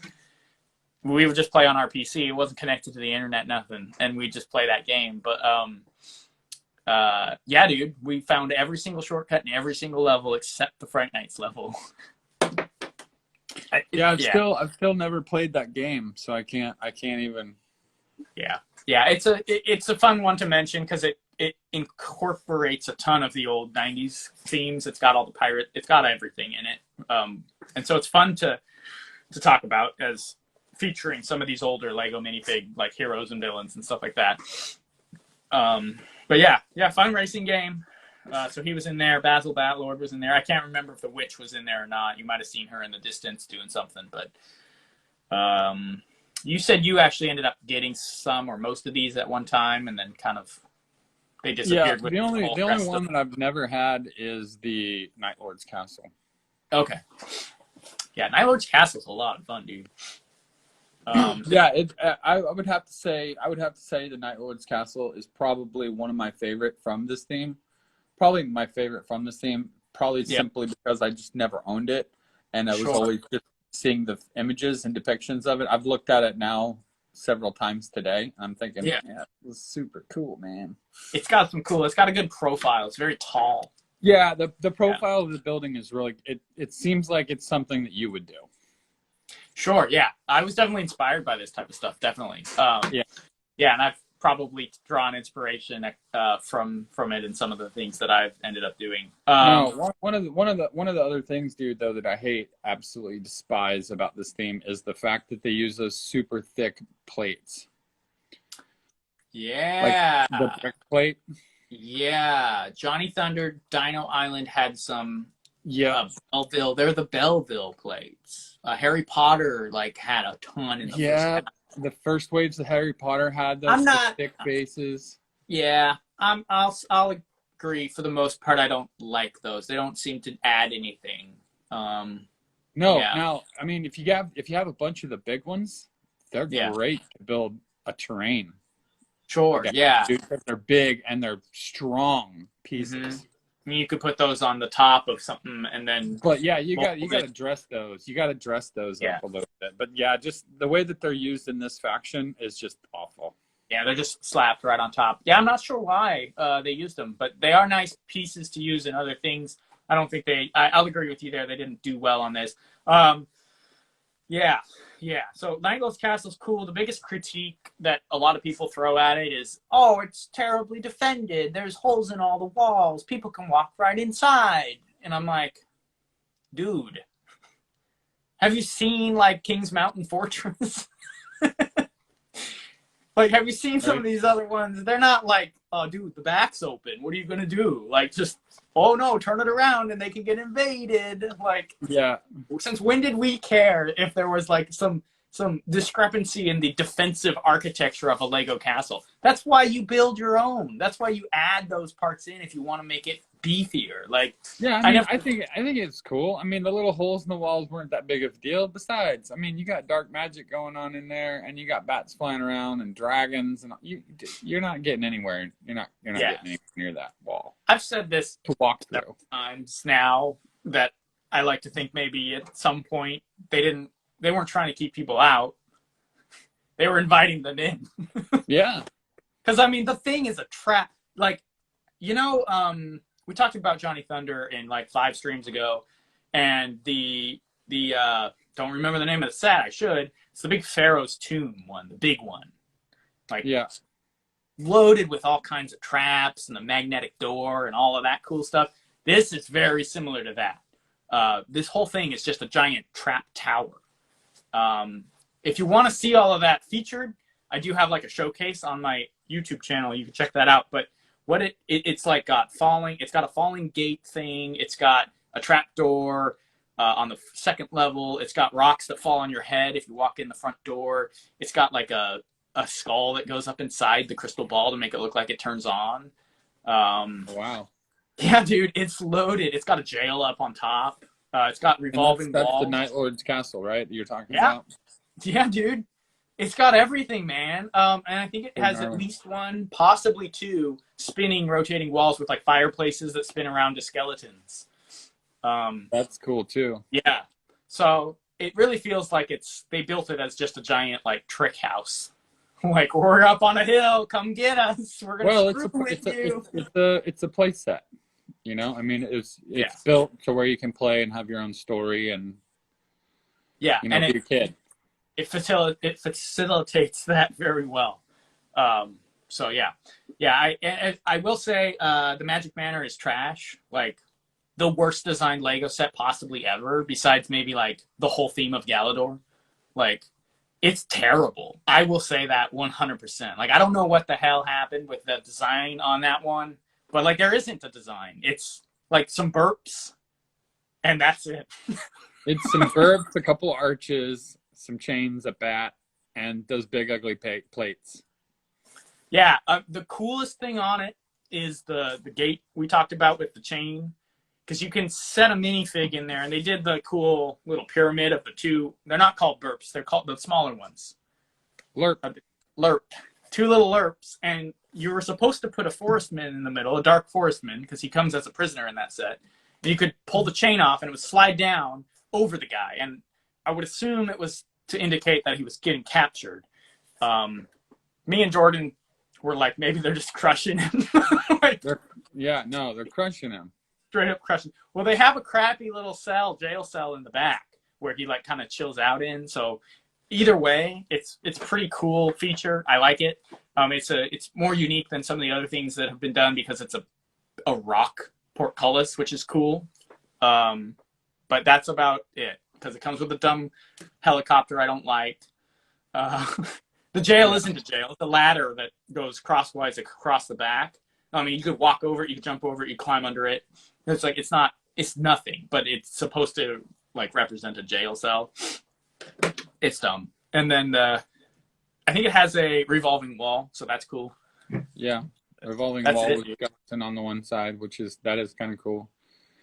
we would just play on our PC. It wasn't connected to the internet, nothing. And we just play that game. But yeah, dude, we found every single shortcut in every single level except the Fright Nights level. I've still never played that game, so I can't even. Yeah, it's a fun one to mention because it incorporates a ton of the old 90s themes. It's got all the pirate, it's got everything in it. And so it's fun to talk about as featuring some of these older Lego minifig like heroes and villains and stuff like that. But yeah, fun racing game. So he was in there. Basil Batlord was in there. I can't remember if the witch was in there or not. You might have seen her in the distance doing something. But you said you actually ended up getting some or most of these at one time, and then kind of they Yeah, disappeared with the only all the the only rest one of that I've never had is the Night Lord's Castle. Okay. Yeah, Night Lord's Castle's a lot of fun, dude. Yeah, I would have to say the Night Lord's Castle is probably one of my favorite from this theme. Probably my favorite from this theme. Probably Yep. simply because I just never owned it, and I was Sure. always just seeing the images and depictions of it. I've looked at it now several times today. I'm thinking, Yeah. it was super cool, man. It's got a good profile. It's very tall. Yeah, the profile of the building is really it seems like it's something that you would do. Sure, yeah. I was definitely inspired by this type of stuff, definitely. Yeah, and I've probably drawn inspiration from it in some of the things that I've ended up doing. No, one of the other things, dude, though, that I absolutely despise about this theme is the fact that they use those super thick plates. Yeah. Like the brick plate. Yeah. Johnny Thunder, Dino Island had some Yeah. Belleville. They're the Belleville plates. Harry Potter had a ton in the first half. The first waves of Harry Potter had those thick bases. Yeah, I'll agree. For the most part, I don't like those. They don't seem to add anything. Now, I mean, if you have a bunch of the big ones, they're great to build a terrain. Sure, yeah. They're big and they're strong pieces. Mm-hmm. You could put those on the top of something and then. But yeah, you got to dress those. You got to dress those up a little bit. But yeah, just the way that they're used in this faction is just awful. Yeah, they're just slapped right on top. Yeah, I'm not sure why they used them, but they are nice pieces to use in other things. I don't think I'll agree with you there. They didn't do well on this. Yeah. So Night Lord's Castle's cool. The biggest critique that a lot of people throw at it is, oh, it's terribly defended. There's holes in all the walls. People can walk right inside. And I'm like, dude, have you seen King's Mountain Fortress? Have you seen some of these other ones? They're not oh, dude, the back's open. What are you going to do? Just, oh, no, turn it around and they can get invaded. Yeah. Since when did we care if there was, some discrepancy in the defensive architecture of a Lego castle? That's why you build your own. That's why you add those parts in if you want to make it beefier. Yeah, I think it's cool. I mean, the little holes in the walls weren't that big of a deal. Besides, I mean, you got dark magic going on in there, and you got bats flying around and dragons, and you're not getting anywhere. You're not getting anywhere near that wall. I've said this to walk through times now that I like to think maybe at some point they weren't trying to keep people out. They were inviting them in. Yeah. Because I mean, the thing is a trap. We talked about Johnny Thunder in 5 streams ago, and the don't remember the name of the set. I should. It's the big Pharaoh's Tomb one, the big one. Loaded with all kinds of traps and the magnetic door and all of that cool stuff. This is very similar to that. This whole thing is just a giant trap tower. If you want to see all of that featured, I do have a showcase on my YouTube channel. You can check that out. But what it's got a falling gate thing. It's got a trap door on the second level. It's got rocks that fall on your head if you walk in the front door. It's got a skull that goes up inside the crystal ball to make it look like it turns on. Wow. Yeah, dude, it's loaded. It's got a jail up on top. It's got revolving walls. That's the Night Lord's Castle, right? You're talking about? Yeah, dude. It's got everything, man. And I think it has at least 1, possibly 2, spinning, rotating walls with fireplaces that spin around to skeletons. That's cool too. Yeah. So it really feels like they built it as just a giant trick house. We're up on a hill, come get us. We're gonna screw with you. It's a play set. I mean, it's built to where you can play and have your own story and be a kid. It facilitates that very well. So yeah. I will say the Magic Manor is trash. The worst designed Lego set possibly ever. Besides maybe the whole theme of Galador. It's terrible. I will say that 100%. Like, I don't know what the hell happened with the design on that one, but like, there isn't a design. It's like some burps, and that's it. It's some burps, a couple arches, some chains, a bat, and those big ugly plates. Yeah, the coolest thing on it is the gate we talked about with the chain, because you can set a minifig in there, and they did the cool little pyramid of the two. They're not called burps; they're called the smaller ones. Lerp. Lerp. Two little lerps, and you were supposed to put a forestman in the middle, a dark forestman, because he comes as a prisoner in that set. And you could pull the chain off, and it would slide down over the guy. And I would assume it was to indicate that he was getting captured. Me and Jordan were like, maybe they're just crushing him. Like, they're crushing him. Straight up crushing. Well, they have a crappy little jail cell in the back where he like kind of chills out in. So either way, it's pretty cool feature. I like it. It's more unique than some of the other things that have been done because it's a rock portcullis, which is cool. But that's about it because it comes with a dumb helicopter I don't like. The jail isn't a jail. It's a ladder that goes crosswise across the back. I mean, you could walk over it, you could jump over it, you climb under it. It's like, it's nothing, but it's supposed to like represent a jail cell. It's dumb. And then I think it has a revolving wall, so that's cool. Yeah, revolving wall with skeleton on the one side, that is kind of cool.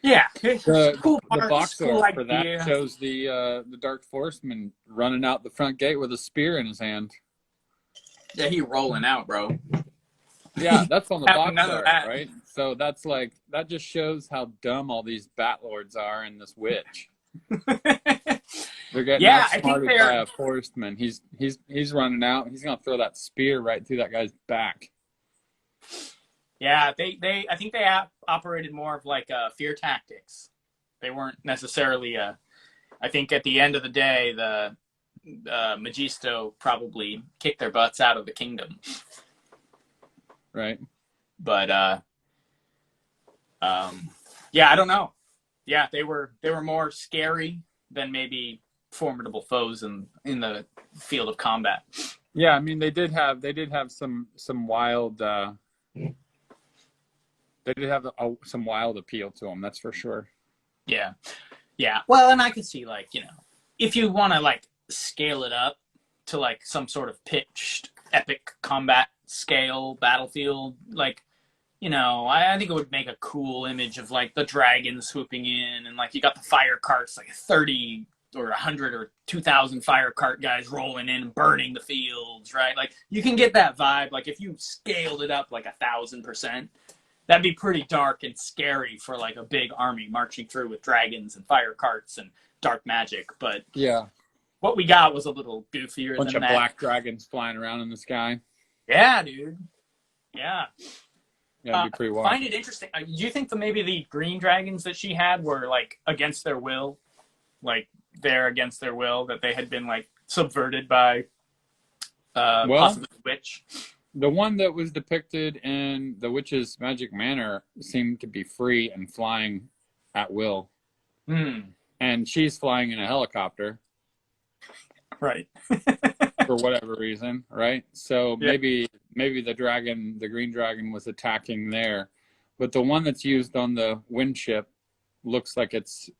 Yeah, cool the box art for that shows the Dark Forestman running out the front gate with a spear in his hand. Yeah, he rolling out, bro. Yeah, that's on the box art, right? So that's like, that just shows how dumb all these bat lords are in this witch. They're getting outsmarted by a forestman. He's running out. He's gonna throw that spear right through that guy's back. Yeah, I think they operated more of like fear tactics. They weren't necessarily. I think at the end of the day, the Magisto probably kicked their butts out of the kingdom. Right. But yeah, I don't know. Yeah, they were more scary than maybe formidable foes in the field of combat. Yeah, I mean they did have some wild some wild appeal to them, that's for sure. Yeah. Well, and I could see like, if you want to like scale it up to like some sort of pitched epic combat scale battlefield, like, I think it would make a cool image of like the dragon swooping in, and like you got the fire carts, like 30 or 100 or 2,000 fire cart guys rolling in and burning the fields, right? Like you can get that vibe. Like if you scaled it up like 1,000%, that'd be pretty dark and scary for like a big army marching through with dragons and fire carts and dark magic. But yeah, what we got was a little goofier. Bunch of black dragons flying around in the sky. Yeah, dude. Yeah. Yeah, it'd be pretty wild. I find it interesting. Do you think that maybe the green dragons that she had were like against their will? Like they're against their will, that they had been like subverted by possibly the witch? The one that was depicted in the witch's Magic Manor seemed to be free and flying at will. And she's flying in a helicopter. Right. For whatever reason, right? So maybe the green dragon was attacking there. But the one that's used on the wind ship looks like it's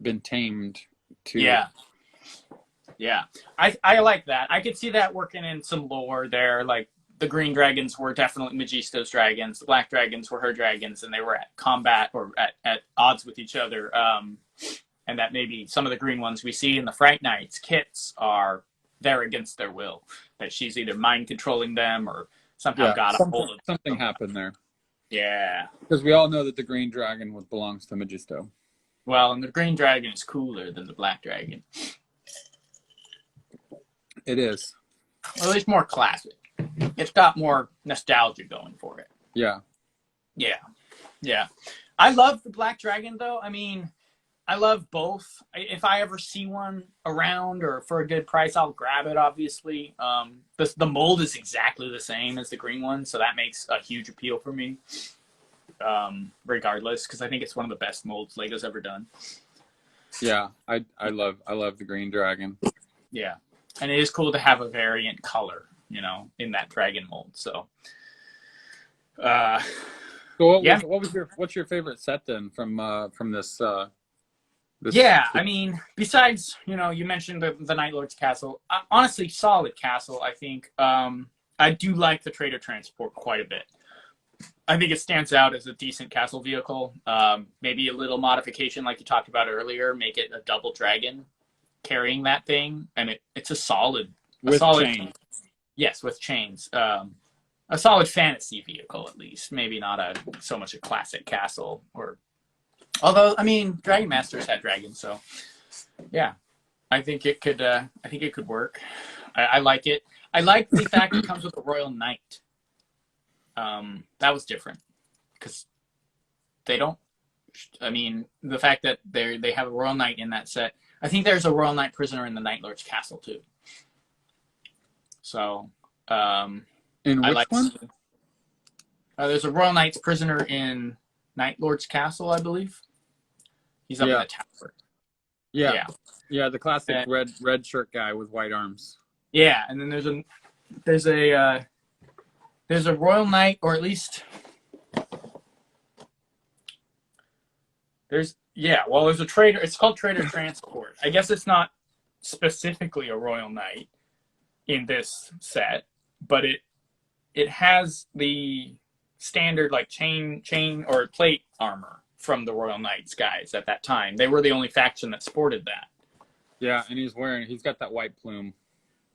been tamed to... Yeah. I like that. I could see that working in some lore there. Like, the green dragons were definitely Magisto's dragons. The black dragons were her dragons, and they were at combat or at odds with each other. And that maybe some of the green ones we see in the Fright Nights kits they're against their will. That she's either mind controlling them or somehow got a hold of them. Something happened there. Yeah. Because we all know that the green dragon belongs to Magisto. Well, and the green dragon is cooler than the black dragon. It is. Well, it's more classic. It's got more nostalgia going for it. Yeah. I love the black dragon, though. I mean, I love both. If I ever see one around or for a good price, I'll grab it, obviously. The mold is exactly the same as the green one, so that makes a huge appeal for me, regardless, because I think it's one of the best molds Lego's ever done. Yeah, I love the green dragon. Yeah. And it is cool to have a variant color, in that dragon mold. So, So yeah. what's your favorite set then from this Yeah, I mean, besides, you mentioned the Night Lord's castle. Honestly, solid castle, I think. I do like the Traitor Transport quite a bit. I think it stands out as a decent castle vehicle. Maybe a little modification, like you talked about earlier, make it a double dragon carrying that thing, and it's a solid chain. Yes, with chains. A solid fantasy vehicle, at least. Maybe not so much a classic castle, or although I mean, Dragon Masters had dragons, so yeah, I think it could. I think it could work. I like it. I like the fact it comes with a Royal Knight. That was different because they don't. I mean, the fact that they have a Royal Knight in that set. I think there's a Royal Knight prisoner in the Night Lord's castle too. So, in which one? There's a Royal Knight's prisoner in Night Lord's castle, I believe. He's up in the tower. Yeah, the classic red shirt guy with white arms. Yeah, and then there's a Royal Knight, or at least there's a Traitor. It's called Traitor Transport. I guess it's not specifically a Royal Knight in this set, but it has the standard like chain or plate armor from the Royal Knights guys at that time. They were the only faction that sported that. Yeah, and he's got that white plume.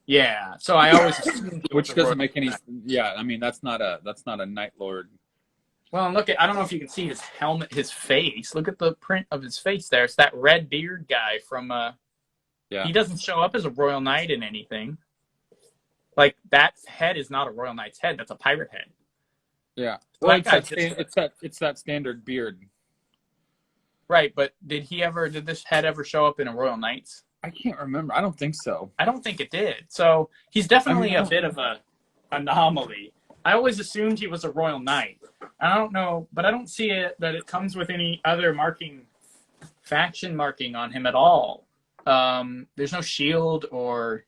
Yeah, so I always assumed which doesn't make any. Yeah, I mean that's not a Night Lord. Well, and I don't know if you can see his helmet, his face. Look at the print of his face there. It's that red beard guy from. Yeah. He doesn't show up as a Royal Knight in anything. Like that head is not a Royal Knight's head. That's a pirate head. Yeah. Well, it's that standard beard. Right, but did this head ever show up in a Royal Knight's? I can't remember. I don't think so. I don't think it did. So he's definitely a bit of a anomaly. I always assumed he was a Royal Knight. I don't know, but I don't see that it comes with any other faction marking on him at all. There's no shield or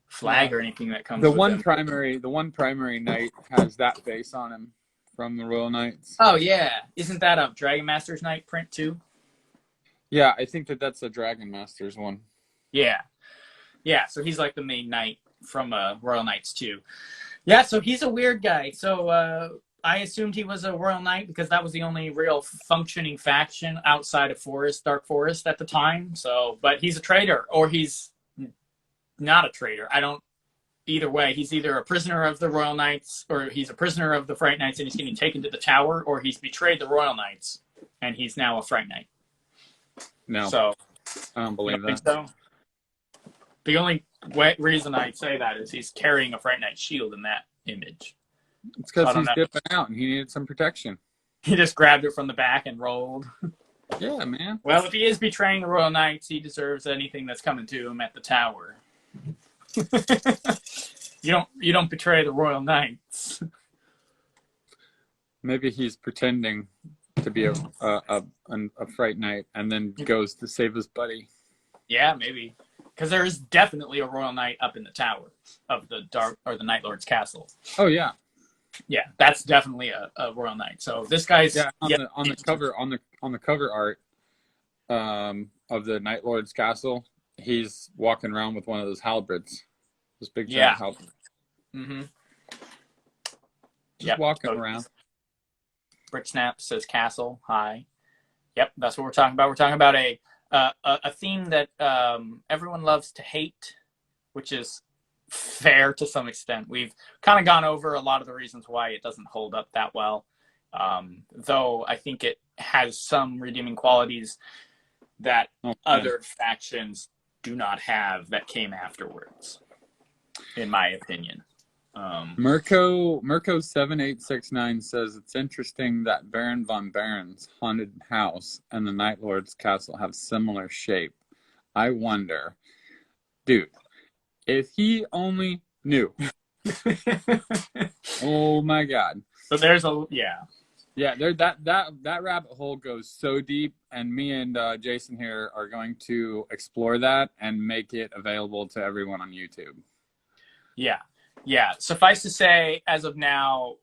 flag or anything that comes with him. The one primary knight has that face on him from the Royal Knights. Oh, yeah. Isn't that a Dragon Master's Knight print, too? Yeah, I think that's a Dragon Master's one. Yeah. Yeah, so he's like the main knight from Royal Knights, too. Yeah, so he's a weird guy. So I assumed he was a Royal Knight because that was the only real functioning faction outside of Dark Forest at the time. So, but he's a traitor, or he's not a traitor. Either way, he's either a prisoner of the Royal Knights, or he's a prisoner of the Fright Knights and he's getting taken to the tower, or he's betrayed the Royal Knights and he's now a Fright Knight. No. So, I don't believe that. So? The only reason I say that is he's carrying a Fright Knight shield in that image. It's because he's dipping out and he needed some protection. He just grabbed it from the back and rolled. Yeah, man. Well, if he is betraying the Royal Knights, he deserves anything that's coming to him at the tower. You don't betray the Royal Knights. Maybe he's pretending to be a Fright Knight and then goes to save his buddy. Yeah, maybe. Because there is definitely a Royal Knight up in the tower of the the Night Lord's castle. Oh yeah, yeah, that's definitely a Royal Knight. So this guy's on the cover art of the Night Lord's castle. He's walking around with one of those halberds, those big giant halberds. Mm-hmm. Just walking around. Brick Snap says castle. Hi. Yep, that's what we're talking about. We're talking about a theme that everyone loves to hate, which is fair to some extent. We've kind of gone over a lot of the reasons why it doesn't hold up that well, though I think it has some redeeming qualities that other factions do not have that came afterwards, in my opinion. Mirko 7869 says it's interesting that Baron von Baron's haunted house and the Night Lord's castle have similar shape. I wonder, dude, if he only knew. Oh my God. So there's Yeah, there that rabbit hole goes so deep, and me and Jason here are going to explore that and make it available to everyone on YouTube. Yeah. Yeah. Suffice to say, as of now,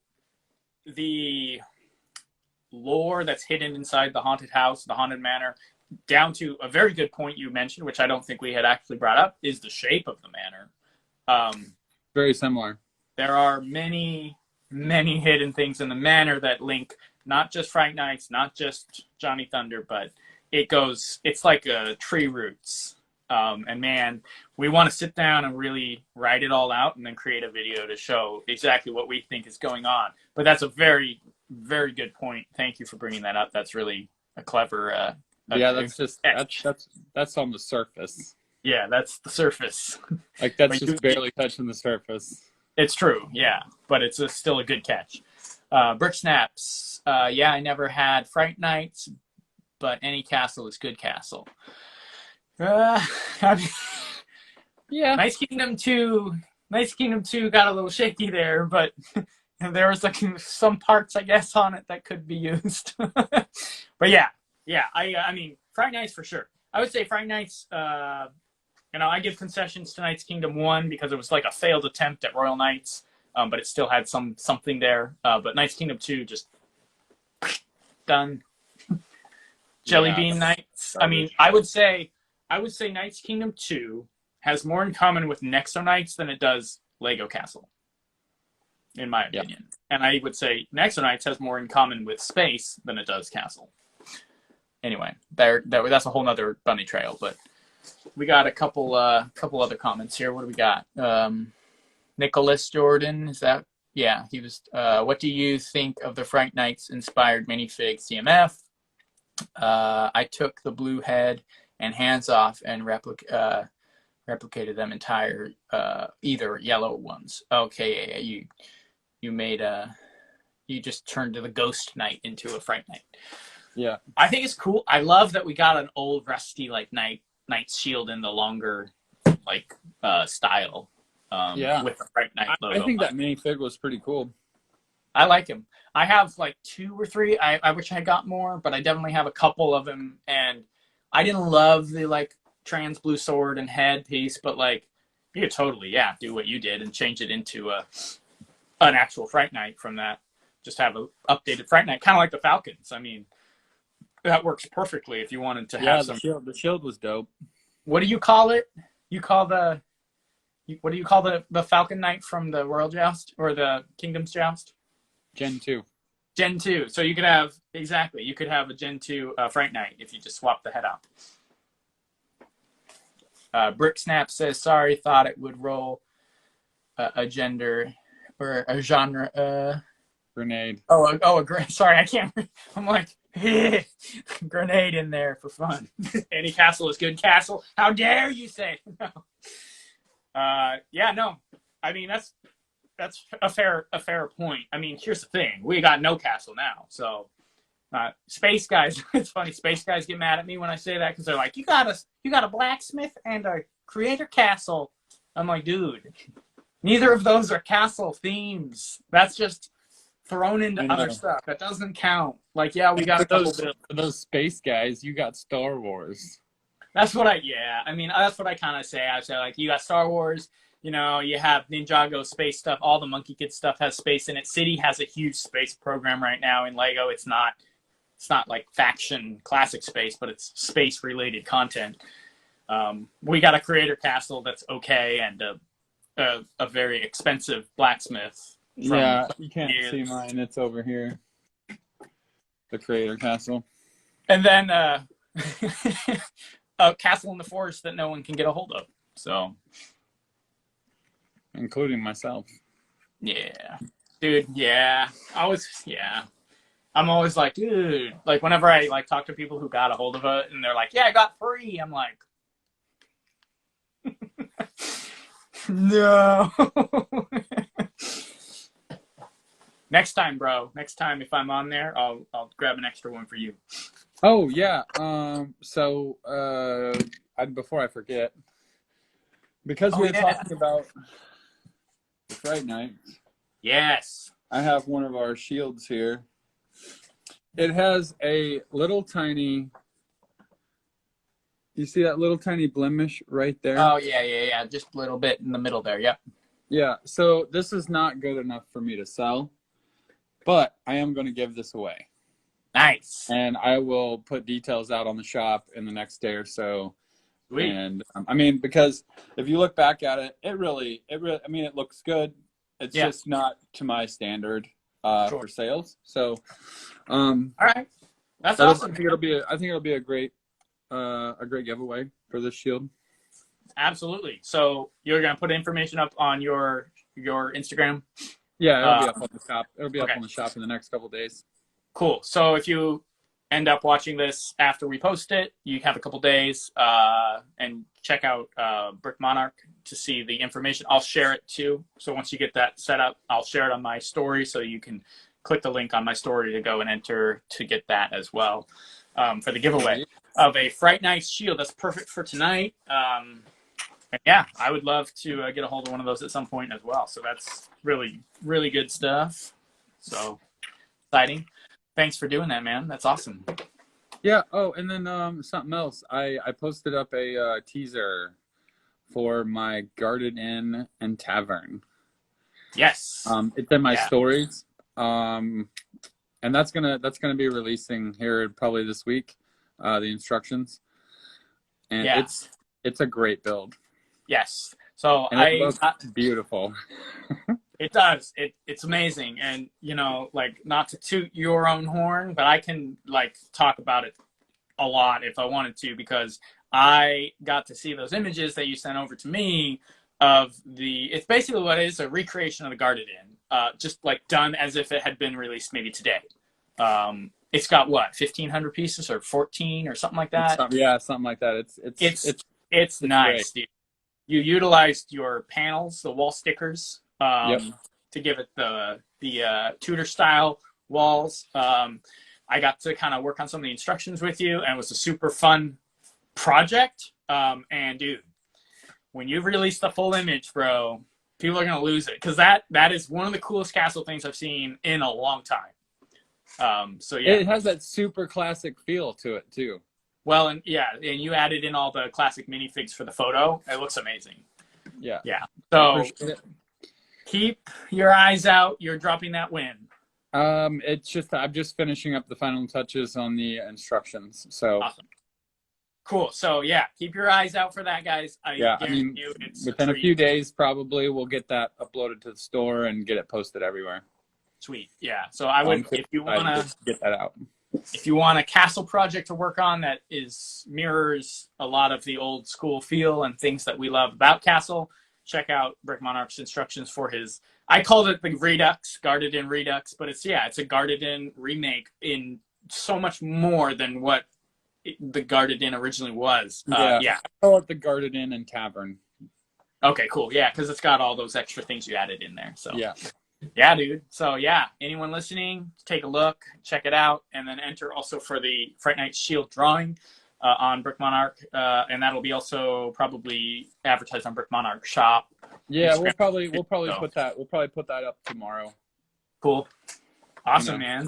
the lore that's hidden inside the haunted house, the haunted manor, down to a very good point you mentioned, which I don't think we had actually brought up, is the shape of the manor. Very similar. There are many, many hidden things in the manor that link not just Fright Nights, not just Johnny Thunder, but it's like a tree roots. And man, we want to sit down and really write it all out and then create a video to show exactly what we think is going on. But that's a very, very good point. Thank you for bringing that up. That's really a clever. Yeah, that's on the surface. Yeah, that's the surface. Like that's just barely touching the surface. It's true, yeah, but it's still a good catch. Brick Snaps. Yeah, I never had Fright Nights, but any castle is good castle. I mean, yeah. Nice Kingdom 2 got a little shaky there, but there was like some parts, I guess, on it that could be used. But yeah, I mean, Fright Nights for sure. I would say Fright Nights, I give concessions to Knights Kingdom 1 because it was like a failed attempt at Royal Knights, but it still had something there. But Knights Kingdom 2 just done. Jelly Bean Knights. I mean, I would say Knights Kingdom 2 has more in common with Nexo Knights than it does Lego Castle, in my opinion. And I would say Nexo Knights has more in common with Space than it does Castle. Anyway, that's a whole nother bunny trail, but we got a couple other comments here. What do we got? Nicholas Jordan, is that? Yeah, he was. What do you think of the Fright Nights inspired minifig CMF? I took the blue head and hands off and replicated them entire, either yellow ones. Okay, yeah, you made you just turned the Ghost Knight into a Fright Night. Yeah, I think it's cool. I love that we got an old rusty like Knight's shield in the longer style. With the Fright Night logo. I think that minifig was pretty cool. I like him. I have like 2 or 3. I wish I got more, but I definitely have a couple of them. And I didn't love the like trans blue sword and head piece, but like you could totally do what you did and change it into an actual Fright Night from that. Just have an updated Fright Night, kind of like the Falcons. I mean, that works perfectly if you wanted to have some. The shield was dope. What do you call it? What do you call the Falcon Knight from the Royal Joust or the Kingdom's Joust? Gen 2. Gen 2. So you could have a Gen 2 Fright Night if you just swap the head out. Brick Snap says, sorry, thought it would roll a gender or a genre. Grenade. Sorry, I can't. I'm like, grenade in there for fun. Any castle is good castle. How dare you say no? No. I mean, that's a fair point. I mean, here's the thing: we got no castle now, so space guys. It's funny. Space guys get mad at me when I say that because they're like, "You got a blacksmith and a creator castle." I'm like, dude, neither of those are castle themes. That's just thrown into other stuff. That doesn't count. Like, yeah, we got for those space guys. You got Star Wars. That's what I kind of say. I say, like, you got Star Wars, you have Ninjago space stuff. All the Monkey Kid stuff has space in it. City has a huge space program right now in Lego. It's not like faction classic space, but it's space related content. We got a creator castle that's okay and a very expensive blacksmith. Yeah, you can't see mine. It's over here. The creator castle. And then a castle in the forest that no one can get a hold of. So, including myself. Yeah, dude. Yeah, I'm always like, dude. Like whenever I like talk to people who got a hold of it, and they're like, "Yeah, I got 3." I'm like, no. Next time, bro. Next time, if I'm on there, I'll grab an extra one for you. Oh yeah. Before I forget, because we were talking about the Fright Night. Yes. I have one of our shields here. It has a little tiny. You see that little tiny blemish right there? Oh yeah. Just a little bit in the middle there. Yep. Yeah. So this is not good enough for me to sell, but I am going to give this away. Nice. And I will put details out on the shop in the next day or so. Sweet. And I mean, because if you look back at it, it really, I mean, it looks good. It's just not to my standard for sales. So, all right, that's awesome. I think it'll be a great giveaway for this shield. Absolutely. So you're gonna put information up on your Instagram. Yeah, it'll be up on the shop. It'll be up on the shop in the next couple of days. Cool. So if you end up watching this after we post it, you have a couple days and check out Brick Monarch to see the information. I'll share it too. So once you get that set up, I'll share it on my story so you can click the link on my story to go and enter to get that as well for the giveaway of a Fright Night shield. That's perfect for tonight. And yeah, I would love to get a hold of one of those at some point as well. So that's really, really good stuff. So exciting. Thanks for doing that, man. That's awesome. Yeah. Oh, and then something else. I posted up a teaser for my Guarded Inn and Tavern. Yes. It's in my stories. And that's gonna be releasing here probably this week. The instructions. And it's a great build. Yes. So and it looks beautiful. It does. It's amazing. And, you know, like, not to toot your own horn, but I can, like, talk about it a lot if I wanted to, because I got to see those images that you sent over to me of it's basically what is a recreation of the Guarded Inn, just, like, done as if it had been released maybe today. It's got, what, 1,500 pieces or 14 or something like that? Something like that. It's nice, dude. You utilized your panels, the wall stickers, to give it the Tudor style walls. I got to kind of work on some of the instructions with you, and it was a super fun project. And dude, when you release the full image, bro, people are gonna lose it, because that is one of the coolest castle things I've seen in a long time. So yeah, it has that super classic feel to it too. Well, and you added in all the classic minifigs for the photo. It looks amazing. Yeah. So keep your eyes out. You're dropping that win. I'm just finishing up the final touches on the instructions. So awesome. Cool. So yeah, keep your eyes out for that, guys. I mean, within a few days, probably we'll get that uploaded to the store and get it posted everywhere. Sweet. Yeah. So I would, if you want to get that out. If you want a castle project to work on that mirrors a lot of the old school feel and things that we love about castle, check out Brick Monarch's instructions for his, I called it the Redux, Guarded Inn Redux, but it's a Guarded Inn remake in so much more than what the Guarded Inn originally was. I call it the Guarded Inn and Tavern. Okay, cool. Yeah, because it's got all those extra things you added in there. So yeah, dude. So yeah, anyone listening, take a look, check it out, and then enter also for the Fright Night Shield drawing on Brick Monarch, and that'll be also probably advertised on Brick Monarch shop. Yeah, Instagram. we'll probably put that up tomorrow. Cool. Awesome, man.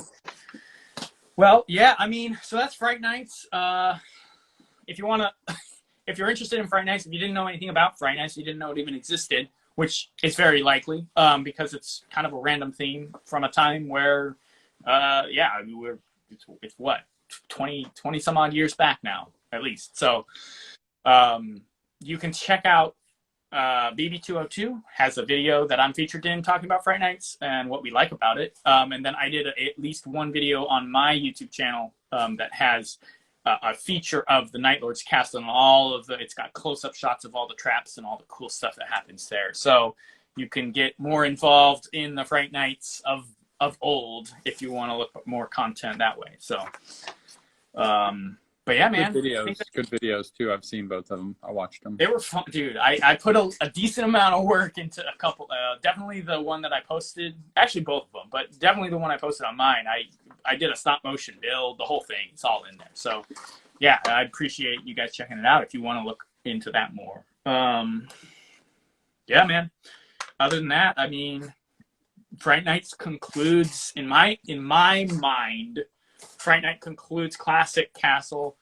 Well, yeah, I mean, so that's Fright Nights. If you're interested in Fright Nights, if you didn't know anything about Fright Nights, you didn't know it even existed, which is very likely, because it's kind of a random theme from a time where, it's what, 20 some odd years back now, at least. So you can check out BB202 has a video that I'm featured in talking about Fright Nights and what we like about it. And then I did at least one video on my YouTube channel that has a feature of the Night Lord's castle and it's got close-up shots of all the traps and all the cool stuff that happens there. So you can get more involved in the Fright Nights of old if you want to look at more content that way. So, but yeah, man. Good videos too. I've seen both of them. I watched them. They were fun, dude. I put a decent amount of work into a couple. Definitely the one that I posted. Actually, both of them, but definitely the one I posted on mine. I did a stop motion build, the whole thing. It's all in there. So, yeah, I appreciate you guys checking it out if you want to look into that more. Yeah, man. Other than that, I mean, Fright Nights concludes in my mind Fright Night concludes Classic Castle,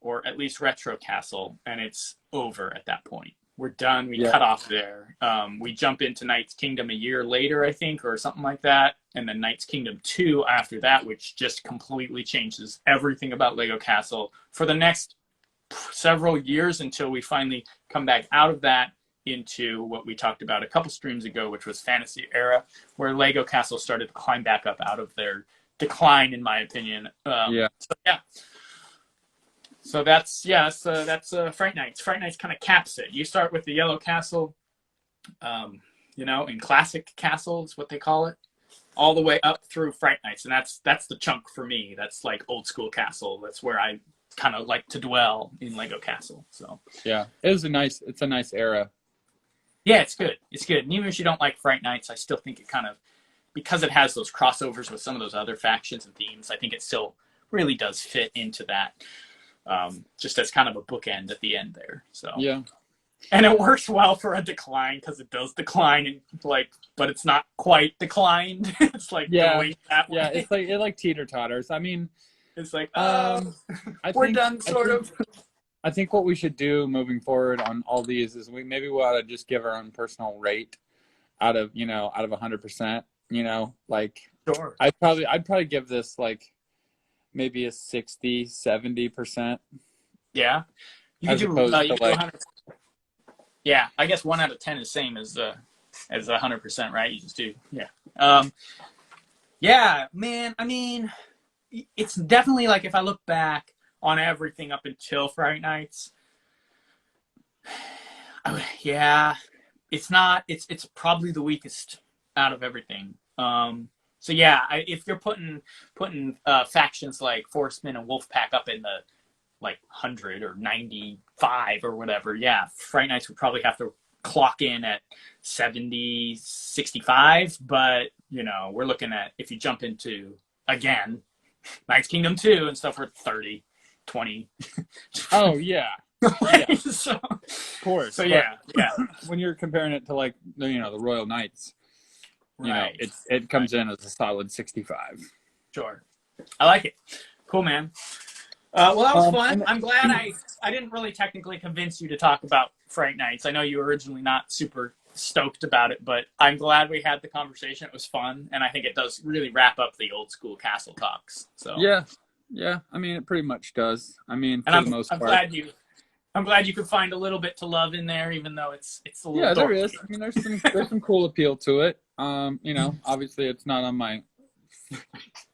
or at least Retro Castle, and it's over at that point. We're done. We cut off there. We jump into Knight's Kingdom a year later, I think, or something like that. And then Knight's Kingdom 2 after that, which just completely changes everything about Lego Castle for the next several years until we finally come back out of that into what we talked about a couple streams ago, which was Fantasy Era, where Lego Castle started to climb back up out of their decline, in my opinion. So that's Fright Nights. Fright Nights kind of caps it. You start with the Yellow Castle, in Classic Castle is what they call it, all the way up through Fright Nights, and that's the chunk for me. That's like old school Castle. That's where I kind of like to dwell in Lego Castle. So yeah, it's a nice era. Yeah, it's good. It's good. And even if you don't like Fright Nights, I still think it kind of, because it has those crossovers with some of those other factions and themes, I think it still really does fit into that. Just as kind of a bookend at the end there. So yeah, and it works well for a decline because it does decline, and but it's not quite declined. It's like going that way. Yeah, it like teeter totters. I mean, it's like we're done, sort of. I think what we should do moving forward on all these is we ought to just give our own personal rate out of 100%. Sure. I'd probably give this like maybe a 60-70%. Yeah, you as could opposed do. You to do 100%. Yeah, I guess 1 out of 10 is same as 100%, right? You just do. Yeah. Yeah, man. I mean, it's definitely like if I look back on everything up until Fright Nights, it's not. It's probably the weakest out of everything. So yeah, if you're putting factions like Forceman and Wolfpack up in the like 100 or 95 or whatever, yeah, Fright Nights would probably have to clock in at 70, 65. But we're looking at, if you jump into again Knight's Kingdom 2 and stuff, we're 30, 20. Oh yeah. So, of course. So yeah. When you're comparing it to like the Royal Knights, right, it comes in as a solid 65. Sure, I like it. Cool, man. Well, that was fun. I'm glad I didn't really technically convince you to talk about Fright Nights. I know you were originally not super stoked about it, but I'm glad we had the conversation. It was fun, and I think it does really wrap up the old school castle talks. So yeah. I mean, it pretty much does. I mean, and I'm glad you could find a little bit to love in there, even though it's a little. Yeah, there dorky. is. I mean, there's some cool appeal to it. Obviously, it's not on my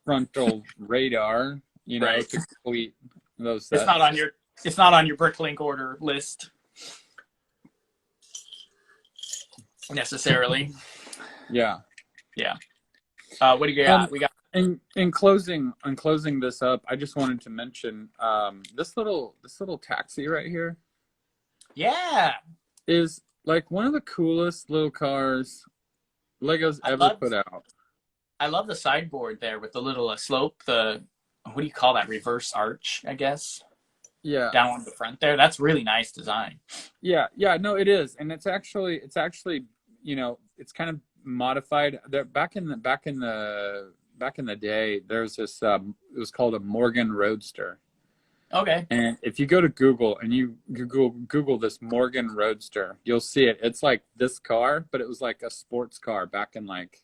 frontal radar. Right. To complete those sets. It's not on your Bricklink order list necessarily. Yeah. What do you got? We got in closing this up. I just wanted to mention this little taxi right here. Yeah. Is like one of the coolest little cars Lego's ever put out. I love the sideboard there with the little slope. What do you call that? Reverse arch, I guess. Yeah. Down on the front there. That's really nice design. Yeah. No, it is, and it's actually it's kind of modified. There back in the day, there's this. It was called a Morgan Roadster. Okay. And if you go to Google and you Google this Morgan Roadster, you'll see it. It's like this car, but it was like a sports car back in like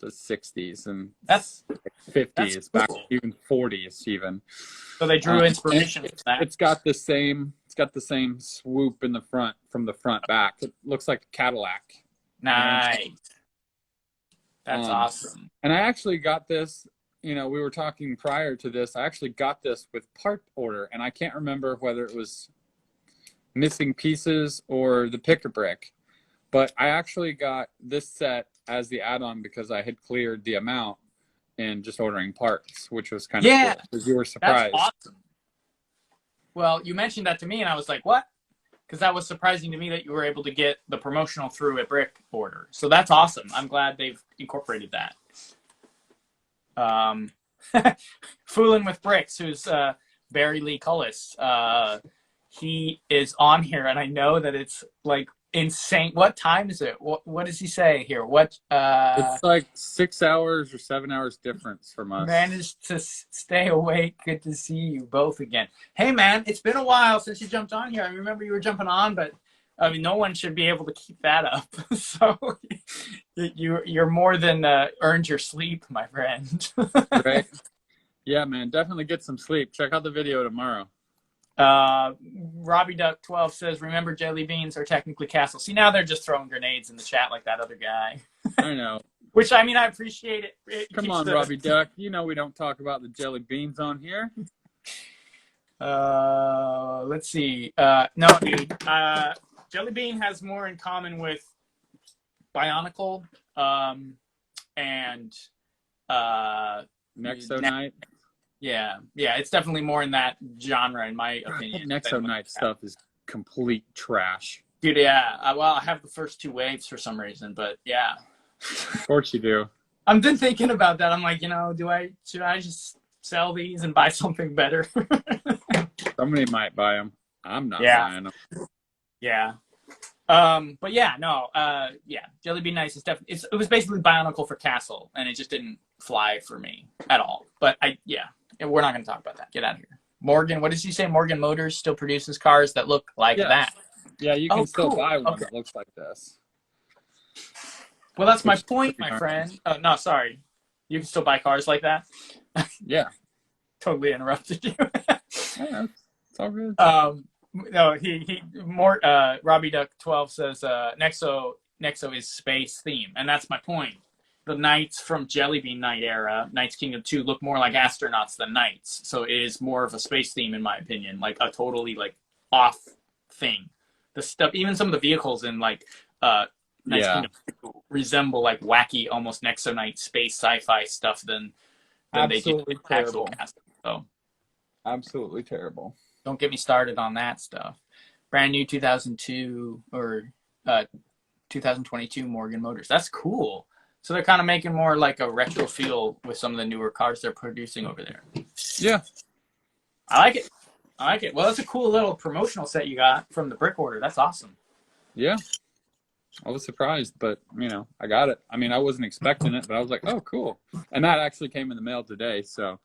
the 60s and that's 50s, cool. back even 40s even. So they drew inspiration from that. It's got the same swoop in the front from the front back. It looks like a Cadillac. Nice. That's awesome. And I actually got this, we were talking prior to this, I actually got this with part order, and I can't remember whether it was missing pieces or the pick-a-brick. But I actually got this set as the add-on because I had cleared the amount in just ordering parts, which was kind of cool because you were surprised. That's awesome. Well, you mentioned that to me, and I was like, what? Because that was surprising to me that you were able to get the promotional through a brick order. So that's awesome. I'm glad they've incorporated that. Fooling with Bricks, who's Barry Lee Cullis. He is on here, and I know that it's like insane. What time is it? What does he say here? What It's like 6 hours or 7 hours difference from us. managed to stay awake? Good to see you both again. Hey man, it's been a while since you jumped on here. I remember you were jumping on, but I mean, no one should be able to keep that up. So you're more than earned your sleep, my friend. Right? Yeah, man, definitely get some sleep. Check out the video tomorrow. Robbie Duck 12 says, remember jelly beans are technically castles. See, now they're just throwing grenades in the chat like that other guy. I know. Which, I mean, I appreciate it. Come on, Robbie Duck. You know we don't talk about the jelly beans on here. Let's see. No, dude. Jelly Bean has more in common with Bionicle and Nexo Knight. Yeah, it's definitely more in that genre, in my opinion. Nexo Knight stuff is complete trash. Dude, yeah. Well, I have the first 2 waves for some reason, but yeah. Of course you do. I've been thinking about that. I'm like, should I just sell these and buy something better? Somebody might buy them. I'm not buying them. Yeah. But yeah, no. Jelly Bean Nice is definitely. It was basically Bionicle for Castle, and it just didn't fly for me at all. But we're not going to talk about that. Get out of here. Morgan, what did you say? Morgan Motors still produces cars that look like that. Yeah, you can still cool. buy one that looks like this. Well, that's my point, my friend. Oh, no, sorry. You can still buy cars like that? Yeah. Totally interrupted you. Yeah, it's all good. No, Robbie Duck 12 says Nexo is space theme, and that's my point. The knights from Jelly Bean Knight era, Knights Kingdom 2, look more like astronauts than knights. So it is more of a space theme, in my opinion, like a totally like off thing. The stuff, even some of the vehicles in like Knights Kingdom 2 resemble like wacky, almost Nexo Knight space sci-fi stuff than they do in actual casting. So absolutely terrible. Don't get me started on that stuff. Brand new 2002 or 2022 Morgan Motors. That's cool. So they're kind of making more like a retro feel with some of the newer cars they're producing over there. Yeah. I like it. Well, that's a cool little promotional set you got from the brick order. That's awesome. Yeah. I was surprised, but, I got it. I mean, I wasn't expecting it, but I was like, oh, cool. And that actually came in the mail today, so.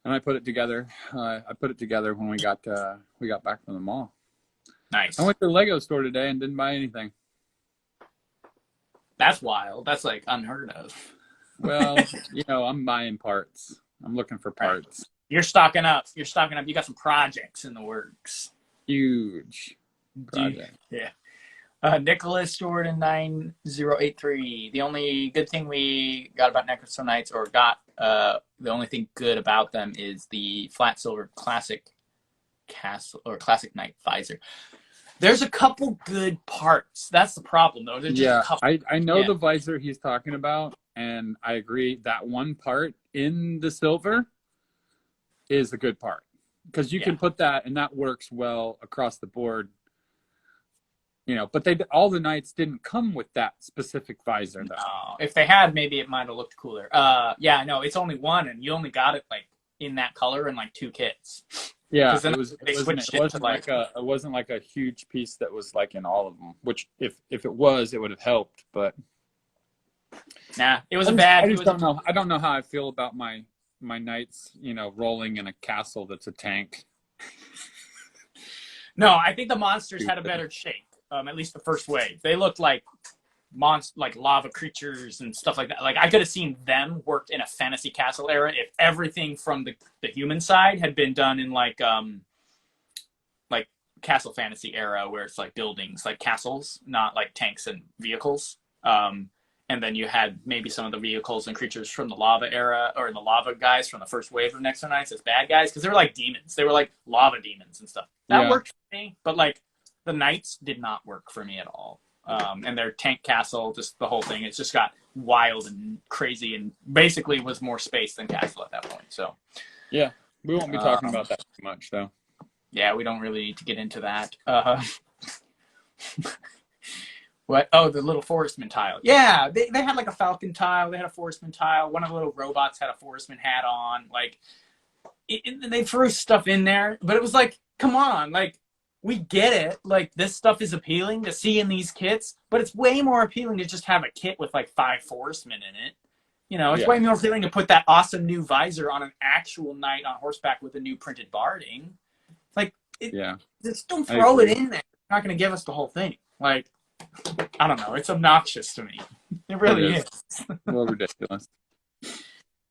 And I put it together. I put it together when we got back from the mall. Nice. I went to the Lego store today and didn't buy anything. That's wild. That's like unheard of. Well, I'm buying parts. I'm looking for parts. You're stocking up. You got some projects in the works. Huge project. Yeah. Nicholas Jordan 9083. The only good thing we got about Nexo Knights, or the only thing good about them, is the flat silver classic castle or classic knight visor. There's a couple good parts. That's the problem, though. There's just a couple. I know the visor he's talking about, and I agree that one part in the silver is a good part, because you can put that, and that works well across the board. But all the knights didn't come with that specific visor, though. No. If they had, maybe it might have looked cooler. No, it's only one, and you only got it like in that color in like 2 kits. Yeah, it wasn't like a huge piece that was like in all of them. Which, if it was, it would have helped. But nah, it was a bad. I just don't know. I don't know how I feel about my knights. Rolling in a castle that's a tank. No, I think the monsters had a better shape. At least the first wave. They looked like like lava creatures and stuff like that. Like I could have seen them worked in a fantasy castle era if everything from the human side had been done in like castle fantasy era, where it's like buildings, like castles, not like tanks and vehicles. And then you had maybe some of the vehicles and creatures from the lava era, or the lava guys from the first wave of Nexo Knights as bad guys, because they were like demons. They were like lava demons and stuff. That worked for me, but like the knights did not work for me at all. And their tank castle, just the whole thing, it's just got wild and crazy, and basically was more space than castle at that point. So yeah, we won't be talking about that too much, though. Yeah, we don't really need to get into that. What? Oh, the little forestman tile. Yeah, they had like a falcon tile. They had a forestman tile. One of the little robots had a forestman hat on. Like, they threw stuff in there, but it was like, come on, like, we get it. Like, this stuff is appealing to see in these kits, but it's way more appealing to just have a kit with like 5 Forestmen in it. You know, it's way more appealing to put that awesome new visor on an actual knight on horseback with a new printed barding. Like, just don't throw it in there. You're not going to give us the whole thing. Like, I don't know. It's obnoxious to me. It really is. A little ridiculous.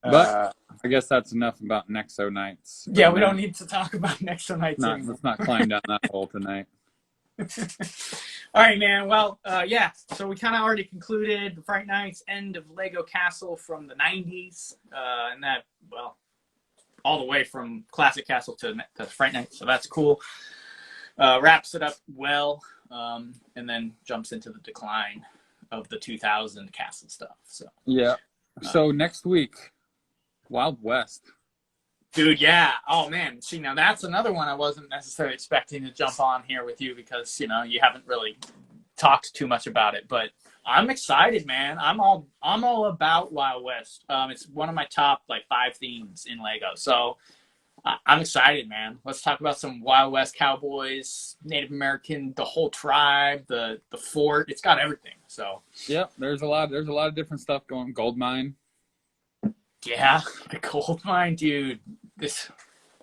But I guess that's enough about Nexo Knights. Yeah, we don't need to talk about Nexo Knights anymore. Let's not climb down that hole tonight. All right, man. Well, yeah. So we kind of already concluded the Fright Nights end of Lego Castle from the 90s. And that, well, all the way from Classic Castle to Fright Nights. So that's cool. Wraps it up well. And then jumps into the decline of the 2000 Castle stuff. So yeah. So next week, Wild West. Dude, yeah. Oh, man. See, now that's another one I wasn't necessarily expecting to jump on here with you because, you know, you haven't really talked too much about it. But I'm excited, man. I'm all about Wild West. It's one of my top, like, 5 themes in Lego. So I'm excited, man. Let's talk about some Wild West cowboys, Native American, the whole tribe, the fort. It's got everything. So yep, there's a lot of different stuff going. Gold mine. Yeah, the gold mine, dude.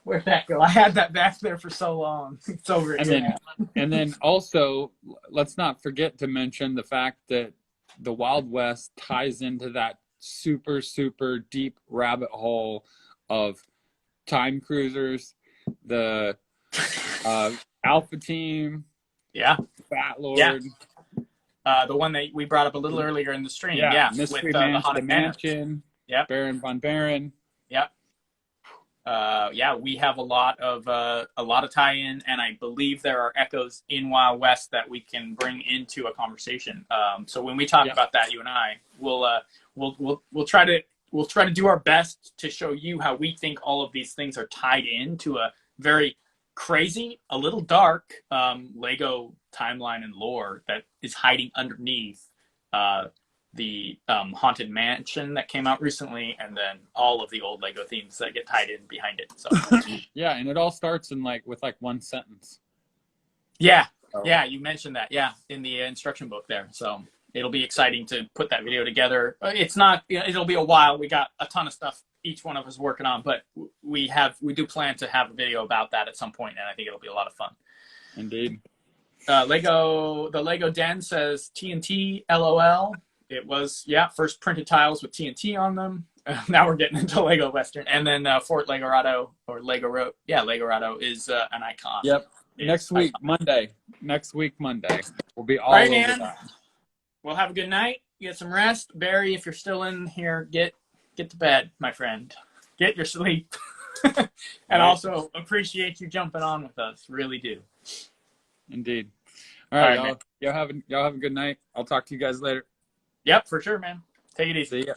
Where'd that go? I had that back there for so long. It's over. And then also, let's not forget to mention the fact that the Wild West ties into that super, super deep rabbit hole of time cruisers, the Alpha Team, Fat Lord, the one that we brought up a little earlier in the stream, Mystery with Man, the Haunted Mansion, Baron von Baron, we have a lot of tie-in, and I believe there are echoes in Wild West that we can bring into a conversation. So when we talk about that, you and I, we'll try to do our best to show you how we think all of these things are tied into a very crazy, a little dark Lego timeline and lore that is hiding underneath the Haunted Mansion that came out recently, and then all of the old Lego themes that get tied in behind it. So and it all starts with one sentence. Yeah, you mentioned that, in the instruction book there. So it'll be exciting to put that video together. It's not, it'll be a while. We got a ton of stuff each one of us working on, but we do plan to have a video about that at some point, and I think it'll be a lot of fun. Indeed. The Lego Den says TNT, LOL. It was, first printed tiles with TNT on them. Now we're getting into Lego Western. And then Fort Legorado, or Legorado is an icon. Yep. Next week, Monday. We'll be all over that. Well, have a good night. Get some rest. Barry, if you're still in here, get to bed, my friend. Get your sleep. And also appreciate you jumping on with us. Really do. Indeed. All right, y'all have a good night. I'll talk to you guys later. Yep, for sure, man. Take it easy. See ya.